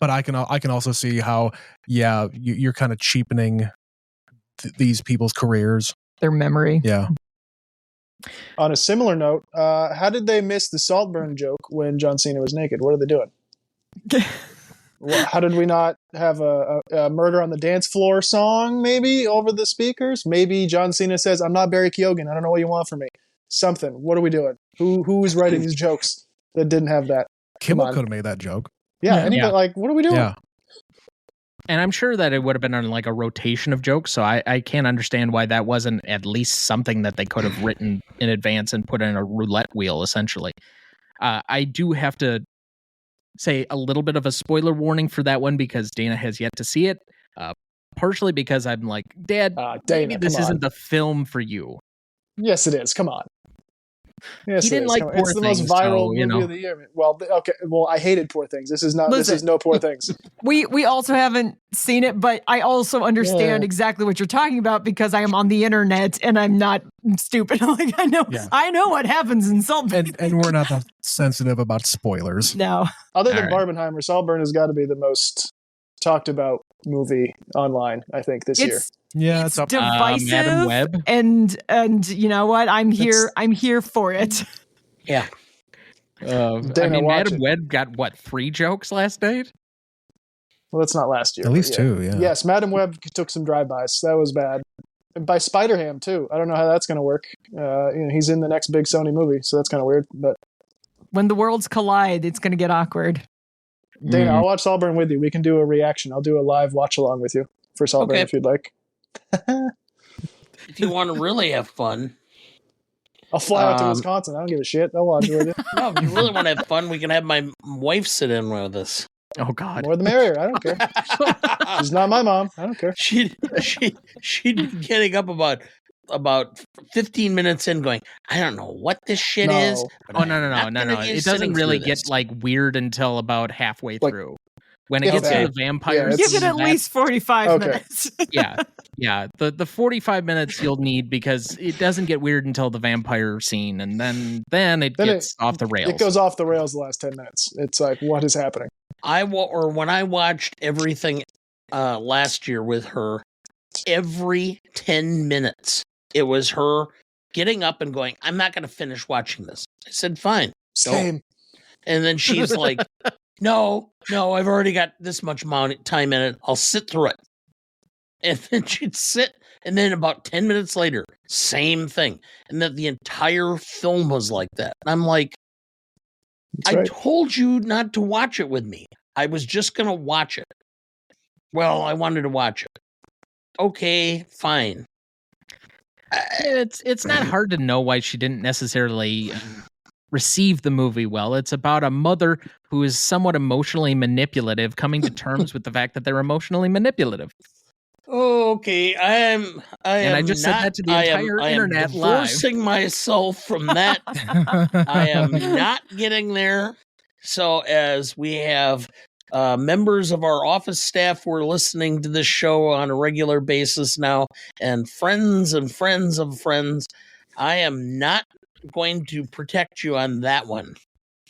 But I can also see how, you're kind of cheapening these people's careers. Their memory. Yeah. On a similar note, how did they miss the Saltburn joke when John Cena was naked? What are they doing? How did we not have a Murder on the Dance Floor song maybe over the speakers? Maybe John Cena says, "I'm not Barry Keoghan. I don't know what you want from me." Something. What are we doing? Who is writing these jokes that didn't have that? Kimmel could have made that joke. Yeah, anybody, like, what are we doing? Yeah. And I'm sure that it would have been on like a rotation of jokes, so I can't understand why that wasn't at least something that they could have written in advance and put in a roulette wheel, essentially. I do have to say a little bit of a spoiler warning for that one because Dana has yet to see it, partially because I'm like, Dad, Dana, maybe this come on. isn't the film for you. Yes, it is. Come on. Yes, He didn't it is. like Come on. Poor It's the most Things, viral so, you movie know. of the year. Well, okay. Well, I hated Poor Things. This is not. This is Listen. no Poor Things. We also haven't seen it, but I also understand Yeah. exactly what you're talking about because I am on the internet and I'm not stupid. Like I know what happens in Saltburn. And we're not that sensitive about spoilers. No. Other than All right. Barbenheimer, Saltburn has got to be the most talked about movie online, I think, this year. Yeah, It's it's up. divisive, Madam Web? and you know what? I'm here for it. Yeah. I Dana, mean, watch Madam it. Web got, what, 3 jokes last night? Well, that's not last year. At but least yeah. 2, yeah. Yes, Madam Web took some drive-bys. That was bad. And by Spider-Ham, too. I don't know how that's going to work. He's in the next big Sony movie, so that's kind of weird. But When the worlds collide, it's going to get awkward. Dana, I'll watch Saltburn with you. We can do a reaction. I'll do a live watch-along with you for Saltburn Okay. if you'd like. If you want to really have fun, I'll fly out to Wisconsin. I don't give a shit. I'll watch it with you. no, if you really want to have fun, we can have my wife sit in with us. Oh, God. More the merrier. I don't care. She's not my mom. I don't care. She'd be getting up about 15 minutes in going, I don't know what this shit No. is. But Oh, I'm no. not gonna be It sitting doesn't really through get, this." like, weird until about halfway Like, through. When it it's gets to bad. the vampires. Yeah, Give it at that's- least 45 Okay. minutes. Yeah. The 45 minutes you'll need because it doesn't get weird until the vampire scene, and then it gets off the rails. It goes off the rails the last 10 minutes. It's like, what is happening? When I watched everything last year with her, every 10 minutes it was her getting up and going, I'm not going to finish watching this. I said, fine. Same. And then she's like, no, I've already got this much time in it. I'll sit through it. And then she'd sit, and then about 10 minutes later, same thing. And that the entire film was like that. And I'm like, That's right. told you not to watch it with me. I was just going to watch it. Well, I wanted to watch it. Okay, fine. It's not hard to know why she didn't necessarily receive the movie well. It's about a mother who is somewhat emotionally manipulative, coming to terms with the fact that they're emotionally manipulative. Okay, I just said that to the entire internet live. Forcing myself from that. I am not getting there. So as we have members of our office staff who are listening to this show on a regular basis now, and friends of friends, I am not going to protect you on that one.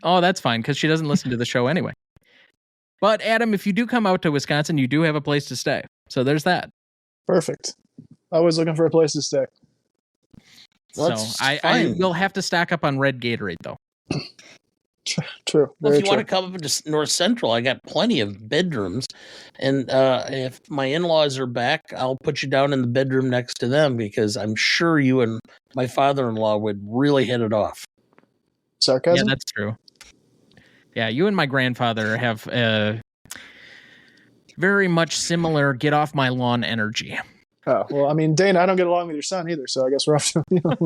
Oh, that's fine, because she doesn't listen to the show anyway. But Adam, if you do come out to Wisconsin, you do have a place to stay. So there's that. Perfect. Always looking for a place to stay. Well, so that's I fine. will have to stack up on red Gatorade, though. True. Well, Very if you true. want to come up to North Central, I got plenty of bedrooms. And if my in-laws are back, I'll put you down in the bedroom next to them because I'm sure you and my father-in-law would really hit it off. Sarcasm? Yeah, that's true. Yeah, you and my grandfather have very much similar get off my lawn energy. Oh, well, I mean, Dana, I don't get along with your son either, so I guess we're off to, we don't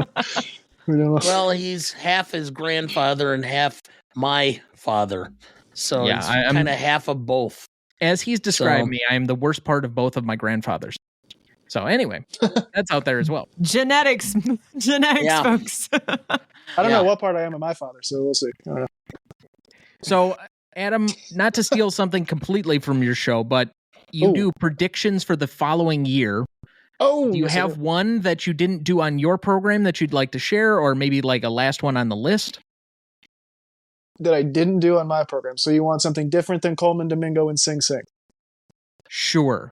know. Well, he's half his grandfather and half my father. So Yeah, it's I'm- kind of half of both. As he's described So- me, I am the worst part of both of my grandfathers. So anyway, that's out there as well. Genetics, Yeah. folks. I don't know what part I am of my father, so we'll see. I don't know. So, Adam, not to steal something completely from your show, but you Ooh. do predictions for the following year. Oh, Do you yes, I have do. one that you didn't do on your program that you'd like to share, or maybe like a last one on the list? That I didn't do on my program? So you want something different than Coleman Domingo and Sing Sing? Sure.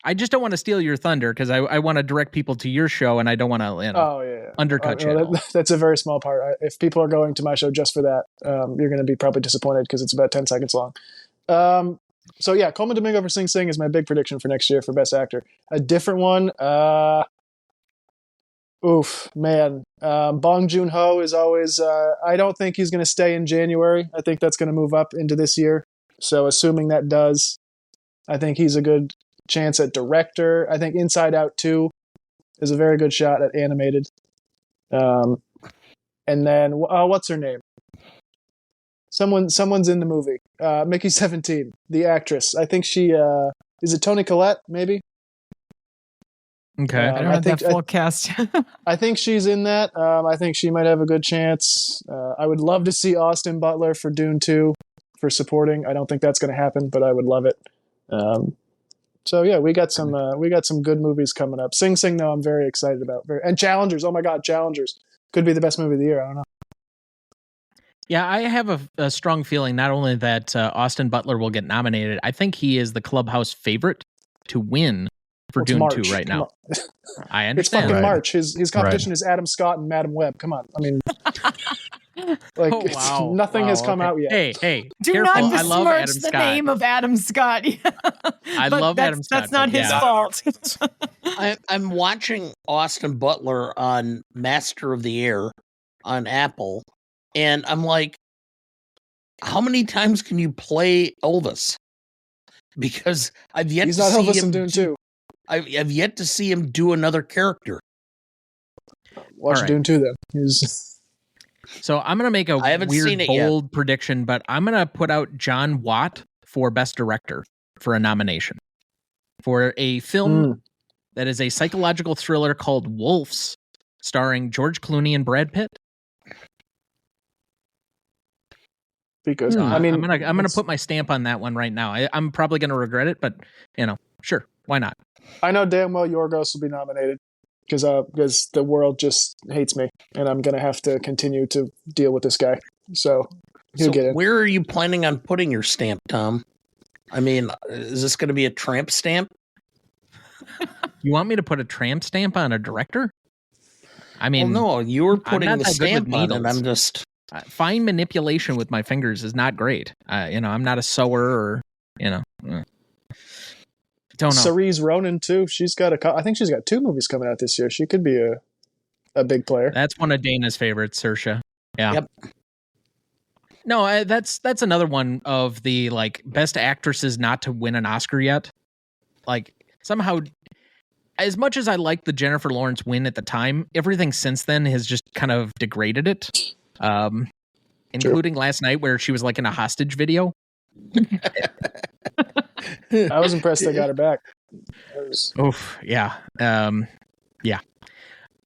I just don't want to steal your thunder because I want to direct people to your show and I don't want to undercut you. at all. That's a very small part. If people are going to my show just for that, you're going to be probably disappointed because it's about 10 seconds long. So yeah, Coleman Domingo for Sing Sing is my big prediction for next year for Best Actor. A different one, Bong Joon-ho is always, I don't think he's going to stay in January. I think that's going to move up into this year. So assuming that does, I think he's a good chance at director. I think Inside Out 2 is a very good shot at animated. And then, what's her name? Someone's in the movie. Mickey 17, the actress. I think she, is it Toni Collette, maybe? Okay. I don't have that full cast. I think she's in that. I think she might have a good chance. I would love to see Austin Butler for Dune 2 for supporting. I don't think that's going to happen, but I would love it. So yeah, we got some good movies coming up. Sing Sing though, I'm very excited about. And Challengers. Oh my God, Challengers could be the best movie of the year. I don't know. Yeah, I have a strong feeling not only that Austin Butler will get nominated, I think he is the Clubhouse favorite to win for Well, Dune March. 2 right now. I It's understand. fucking Right. March. His competition is Adam Scott and Madam Web. Come on. I mean, like Oh, wow. nothing has Wow, come okay. out yet. Hey, Do careful. not I love Adam besmirch the Scott. name of Adam Scott. I But love Adam Scott, That's not but his yeah. fault. I'm watching Austin Butler on Master of the Air on Apple, and I'm like, how many times can you play Elvis? Because I've yet He's to not see Elvis him in Dune 2. I've yet to see him do another character. Watch All right. Dune 2 then. He's So I'm going to make a I haven't weird, seen it yet. bold prediction, but I'm going to put out John Watt for Best Director for a nomination for a film that is a psychological thriller called Wolves, starring George Clooney and Brad Pitt. because So I mean, I'm gonna put my stamp on that one right now. I'm probably gonna regret it, but sure, why not? I know damn well Yorgos will be nominated because the world just hates me, and I'm gonna have to continue to deal with this guy. So he'll get it. Where are you planning on putting your stamp, Tom? I mean, is this going to be a tramp stamp? You want me to put a tramp stamp on a director? I mean, well, no, you were putting not the that good with stamp on it. needles. I'm just fine manipulation with my fingers is not great. I'm not a sewer or don't know. Cerise Ronan too. I think she's got 2 movies coming out this year. She could be a big player. That's one of Dana's favorites, Saoirse. Yeah. Yep. No, that's another one of the best actresses not to win an Oscar yet. Like somehow, as much as I like the Jennifer Lawrence win at the time, everything since then has just kind of degraded it. Including last night where she was in a hostage video. I was impressed they got her back. Oof, yeah. Yeah.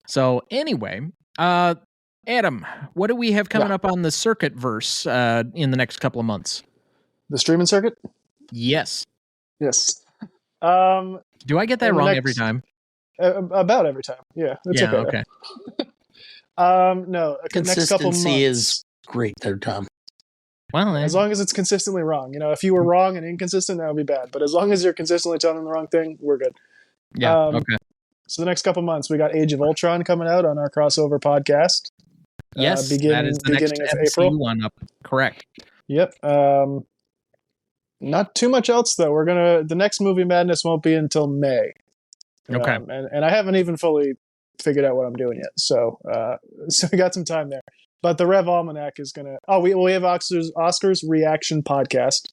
So anyway, Adam, what do we have coming up on the circuit verse in the next couple of months? The streaming circuit? Yes. Yes. Do I get that in the wrong next- every time? About every time. Yeah. It's Yeah, okay. No. Next couple months. consistency is great there, Tom. Well, As long as it's consistently wrong. If you were wrong and inconsistent, that would be bad. But as long as you're consistently telling them the wrong thing, we're good. yeah, okay. So the next couple months, we got Age of Ultron coming out on our crossover podcast. Yes, that is the beginning next of MCU April. one up. Correct. Yep. Not too much else though. The next Movie Madness won't be until May. Okay. And I haven't even fully figured out what I'm doing yet. So we got some time there. But the Rev Almanac is gonna. Oh, we have Oscars reaction podcast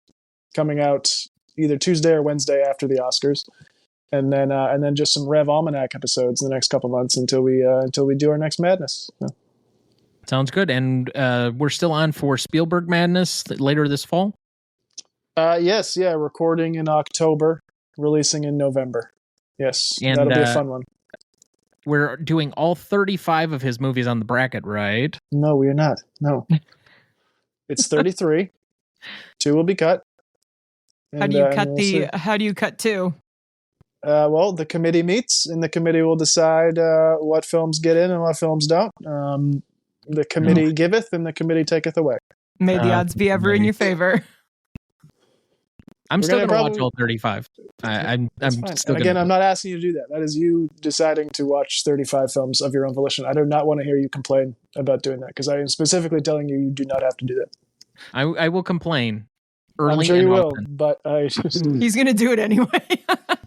coming out either Tuesday or Wednesday after the Oscars, and then just some Rev Almanac episodes in the next couple months until we do our next Madness. So. Sounds good. And we're still on for Spielberg Madness later this fall? Yes, yeah, recording in October, releasing in November. Yes, And, that'll be a fun one. We're doing all 35 of his movies on the bracket, right? No, we are not. No. It's 33. 2 will be cut. How do you cut 2? Well, the committee meets, and the committee will decide what films get in and what films don't. The committee giveth, and the committee taketh away. May the odds be ever in your favor. I'm We're still gonna going to watch probably- all 35. I'm That's fine. still And again, gonna, I'm not asking you to do that. That is you deciding to watch 35 films of your own volition. I do not want to hear you complain about doing that, because I am specifically telling you do not have to do that. I will complain early I'm sure and you will, often. but I just... He's going to do it anyway.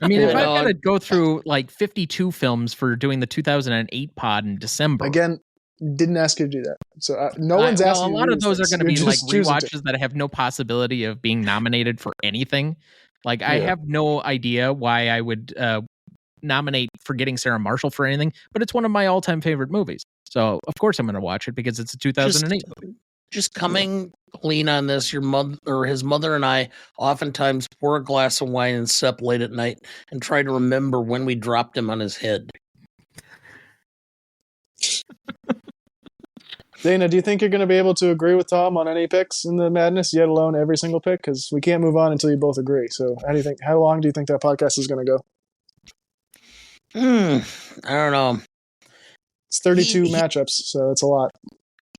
I mean, if Yeah, I've no, got to go through 52 films for doing the 2008 pod in December. Again, didn't ask you to do that. So no one's well, asking a you lot to of do those things. are going to You're be just choosing to. rewatches that have no possibility of being nominated for anything. I Yeah. have no idea why I would nominate Forgetting Sarah Marshall for anything, but it's one of my all-time favorite movies. So of course I'm going to watch it because it's a 2008 movie. Just coming lean on this. Your mother or his mother and I oftentimes pour a glass of wine and sup late at night and try to remember when we dropped him on his head. Dana, do you think you're going to be able to agree with Tom on any picks in the madness, yet alone every single pick? Because we can't move on until you both agree. So, how long do you think that podcast is going to go? I don't know. It's 32 matchups, so that's a lot.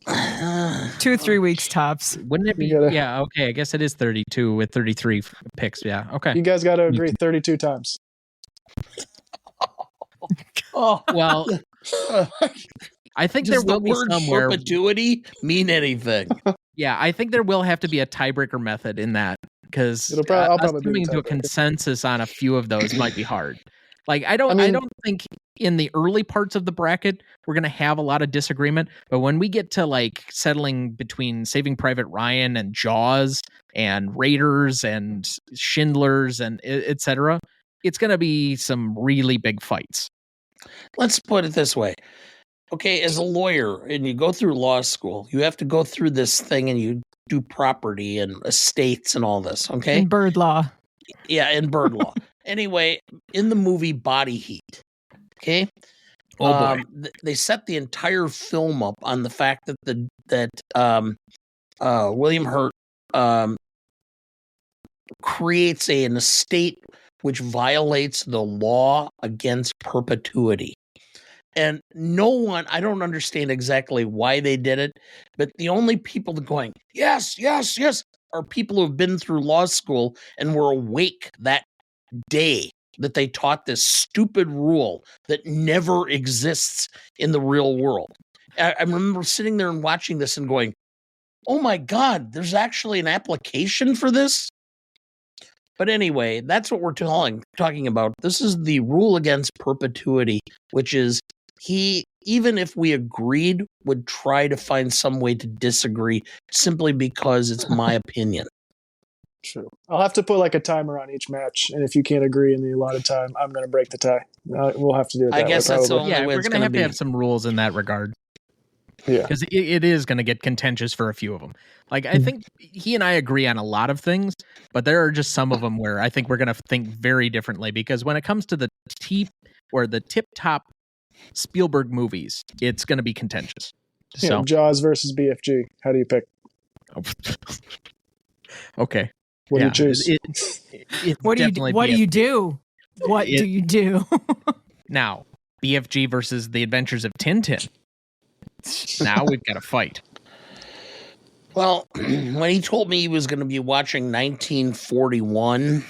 2-3 weeks tops. Wouldn't it be? Yeah, okay. I guess it is 32 with 33 picks. Yeah, okay. You guys got to agree 32 times. Oh, well, I think does there will the be word somewhere. perpetuity mean anything? Yeah, I think there will have to be a tiebreaker method in that because I'll probably be coming the to a tiebreaker. consensus on a few of those might be hard. Like I don't think in the early parts of the bracket we're gonna have a lot of disagreement, but when we get to like settling between Saving Private Ryan and Jaws and Raiders and Schindler's and etc., it's gonna be some really big fights. Let's put it this way. Okay, as a lawyer, and you go through law school, you have to go through this thing and you do property and estates and all this, okay? And bird law. Yeah, in bird law. Anyway, in the movie Body Heat, okay? Oh boy. They set the entire film up on the fact that William Hurt creates an estate which violates the law against perpetuity. And no one, I don't understand exactly why they did it, but the only people that going, yes, yes, yes, are people who have been through law school and were awake that day that they taught this stupid rule that never exists in the real world. I remember sitting there and watching this and going, oh my God, there's actually an application for this? But anyway, that's what we're talking about. This is the rule against perpetuity, which is he, even if we agreed, would try to find some way to disagree simply because it's my opinion. True. I'll have to put like a timer on each match, and if you can't agree in the allotted time, I'm going to break the tie. We'll have to do it that I guess way, that's probably. the only way We're it's gonna going to have some rules in that regard. Yeah. Because it is going to get contentious for a few of them. Like, I think he and I agree on a lot of things, but there are just some of them where I think we're going to think very differently. Because when it comes to the tip-top Spielberg movies, it's going to be contentious. Yeah, So, Jaws versus BFG. How do you pick? okay. What do you choose? What do you do? What do you do? Now, BFG versus The Adventures of Tintin. Now we've got to fight. Well, when he told me he was going to be watching 1941,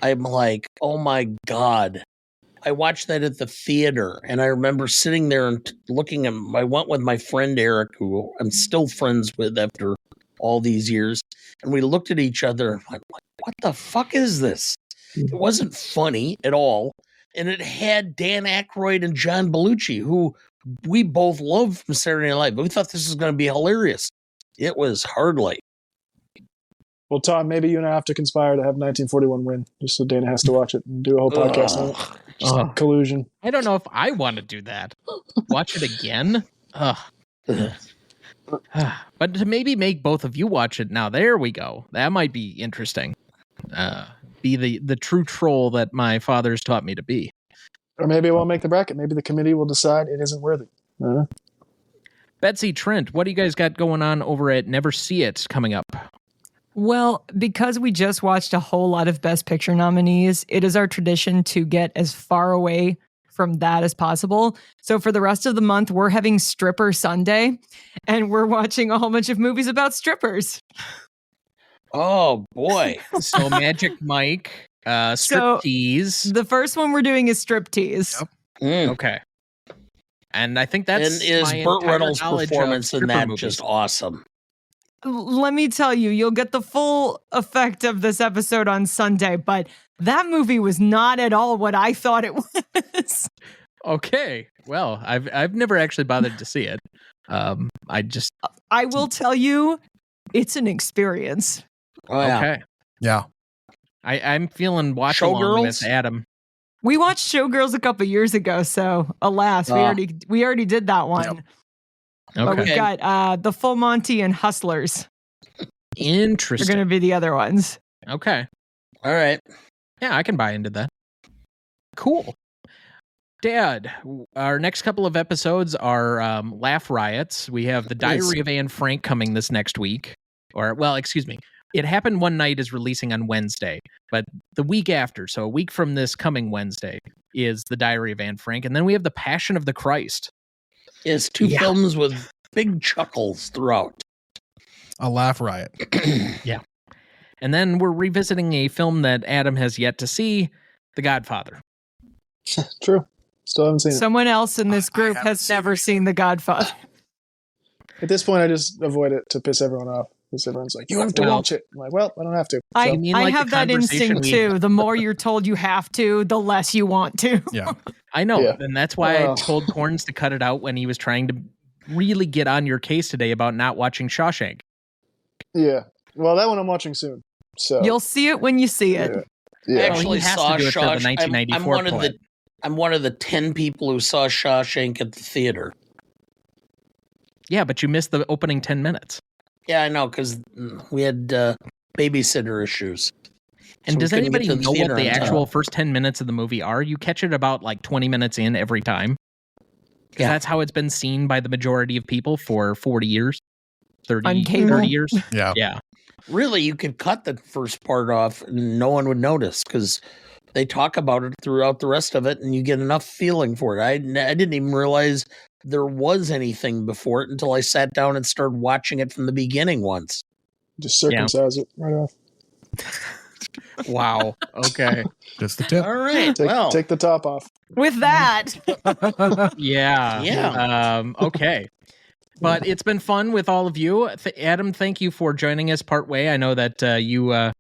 I'm like, oh my God. I watched that at the theater, and I remember sitting there and looking at I went with my friend Eric, who I'm still friends with after all these years, and we looked at each other and went, what the fuck is this? It wasn't funny at all, and it had Dan Aykroyd and John Belushi, who we both loved from Saturday Night Live, but we thought this was going to be hilarious. It was hardly. Well, Tom, maybe you and I have to conspire to have 1941 win, just so Dana has to watch it and do a whole podcast on it. Just collusion. I don't know if I want to do that. Watch it again? But to maybe make both of you watch it now, there we go. That might be interesting. Be the true troll that my father's taught me to be. Or maybe it won't make the bracket. Maybe the committee will decide it isn't worthy. I don't know. Betsy, Trent, what do you guys got going on over at Never See It coming up? Well, because we just watched a whole lot of Best Picture nominees, it is our tradition to get as far away from that as possible. So for the rest of the month, we're having Stripper Sunday, and we're watching a whole bunch of movies about strippers. Oh, boy. So Magic Mike, Striptease. The first one we're doing is Striptease. Yep. Okay. And I think that's and is my Burt entire Reynolds' knowledge of performance in stripper that movies. just awesome? Let me tell you, you'll get the full effect of this episode on Sunday, but that movie was not at all what I thought it was. Okay. Well, I've never actually bothered to see it. I will tell you, it's an experience. Oh, yeah. Okay. Yeah. I'm feeling watch along Showgirls? with Adam. We watched Showgirls a couple years ago, so alas, we already did that one. Yep. But Okay. we've got The Full Monty and Hustlers. They're Interesting. going to be the other ones. Okay. All right. Yeah, I can buy into that. Cool. Dad, our next couple of episodes are Laugh Riots. We have The Diary of Anne Frank coming this next week. Or, well, excuse me. It Happened One Night is releasing on Wednesday, but the week after, so a week from this coming Wednesday, is The Diary of Anne Frank. And then we have The Passion of the Christ. It's two films with big chuckles throughout. A laugh riot. Yeah. And then we're revisiting a film that Adam has yet to see, The Godfather. True. Still haven't seen it. Someone else in this group has never seen The Godfather. At this point, I just avoid it to piss everyone off. Because everyone's like, you have to watch it. I'm like, well, I don't have to. I mean, like, have the that conversation instinct too. The more you're told you have to, the less you want to. Yeah. I know. Yeah. And that's why I told Corns to cut it out when he was trying to really get on your case today about not watching Shawshank. Yeah. Well, that one I'm watching soon. So You'll see it when you see it. Yeah. I Yeah. actually he has saw to do it for the Shawshank. 1994 poet. I'm one of the 10 people who saw Shawshank at the theater. Yeah, but you missed the opening 10 minutes. Yeah, I know, because we had babysitter issues. And So we does couldn't anybody get to the know what theater the on time. actual first 10 minutes of the movie are? You catch it about like 20 minutes in every time. Because that's how it's been seen by the majority of people for 40 years, 30 On cable. 30 years. Yeah. Yeah. Really, you could cut the first part off and no one would notice because they talk about it throughout the rest of it and you get enough feeling for it. I didn't even realize there was anything before it until I sat down and started watching it from the beginning once. Just circumcise it right off. Wow. Okay. Just the tip. All right. Take the top off. With that, Yeah. Yeah. Okay. But it's been fun with all of you. Adam, thank you for joining us partway. I know that you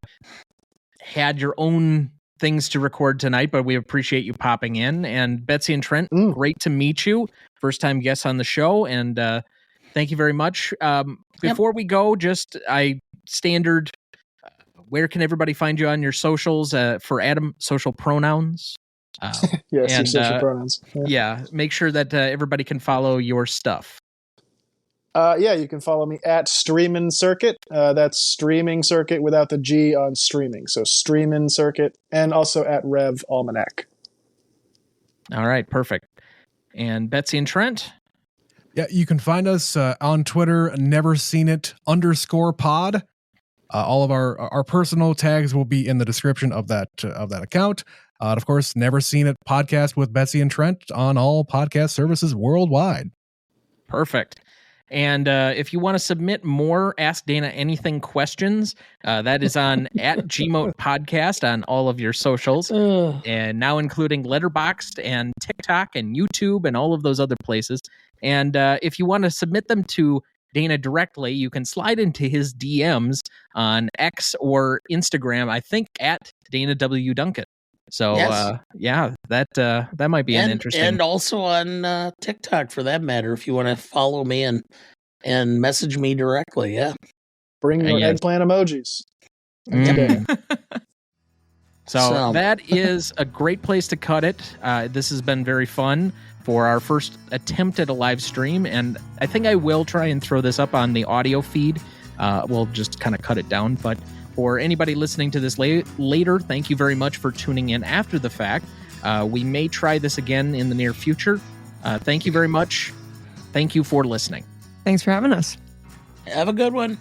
had your own things to record tonight, but we appreciate you popping in. And Betsy and Trent, great to meet you. First time guests on the show. And thank you very much. Before we go, just standard, where can everybody find you on your socials? For Adam, social pronouns. Yes, and, your social pronouns. Yeah, make sure that everybody can follow your stuff. Yeah, you can follow me at Streamin Circuit. That's streaming circuit without the G on streaming. So Streamin Circuit, and also at Rev Almanac. All right, perfect. And Betsy and Trent? Yeah, you can find us on Twitter, neverseenit_pod. All of our personal tags will be in the description of that account. Of course, Never Seen It podcast with Betsy and Trent on all podcast services worldwide. Perfect. And if you want to submit more Ask Dana Anything questions, that is on at GMOAT podcast on all of your socials, and now including Letterboxd and TikTok and YouTube and all of those other places. And if you want to submit them to Dana directly, you can slide into his DMs on X or Instagram, I think at Dana W. Duncan. So, Yes. that might be an interesting. And also on TikTok, for that matter, if you want to follow me and message me directly. Yeah. Bring your eggplant emojis. So that is a great place to cut it. This has been very fun for our first attempt at a live stream, and I think I will try and throw this up on the audio feed. We'll just kind of cut it down, but for anybody listening to this later, thank you very much for tuning in after the fact. We may try this again in the near future. Thank you very much. Thank you for listening. thanks for having us. Have a good one.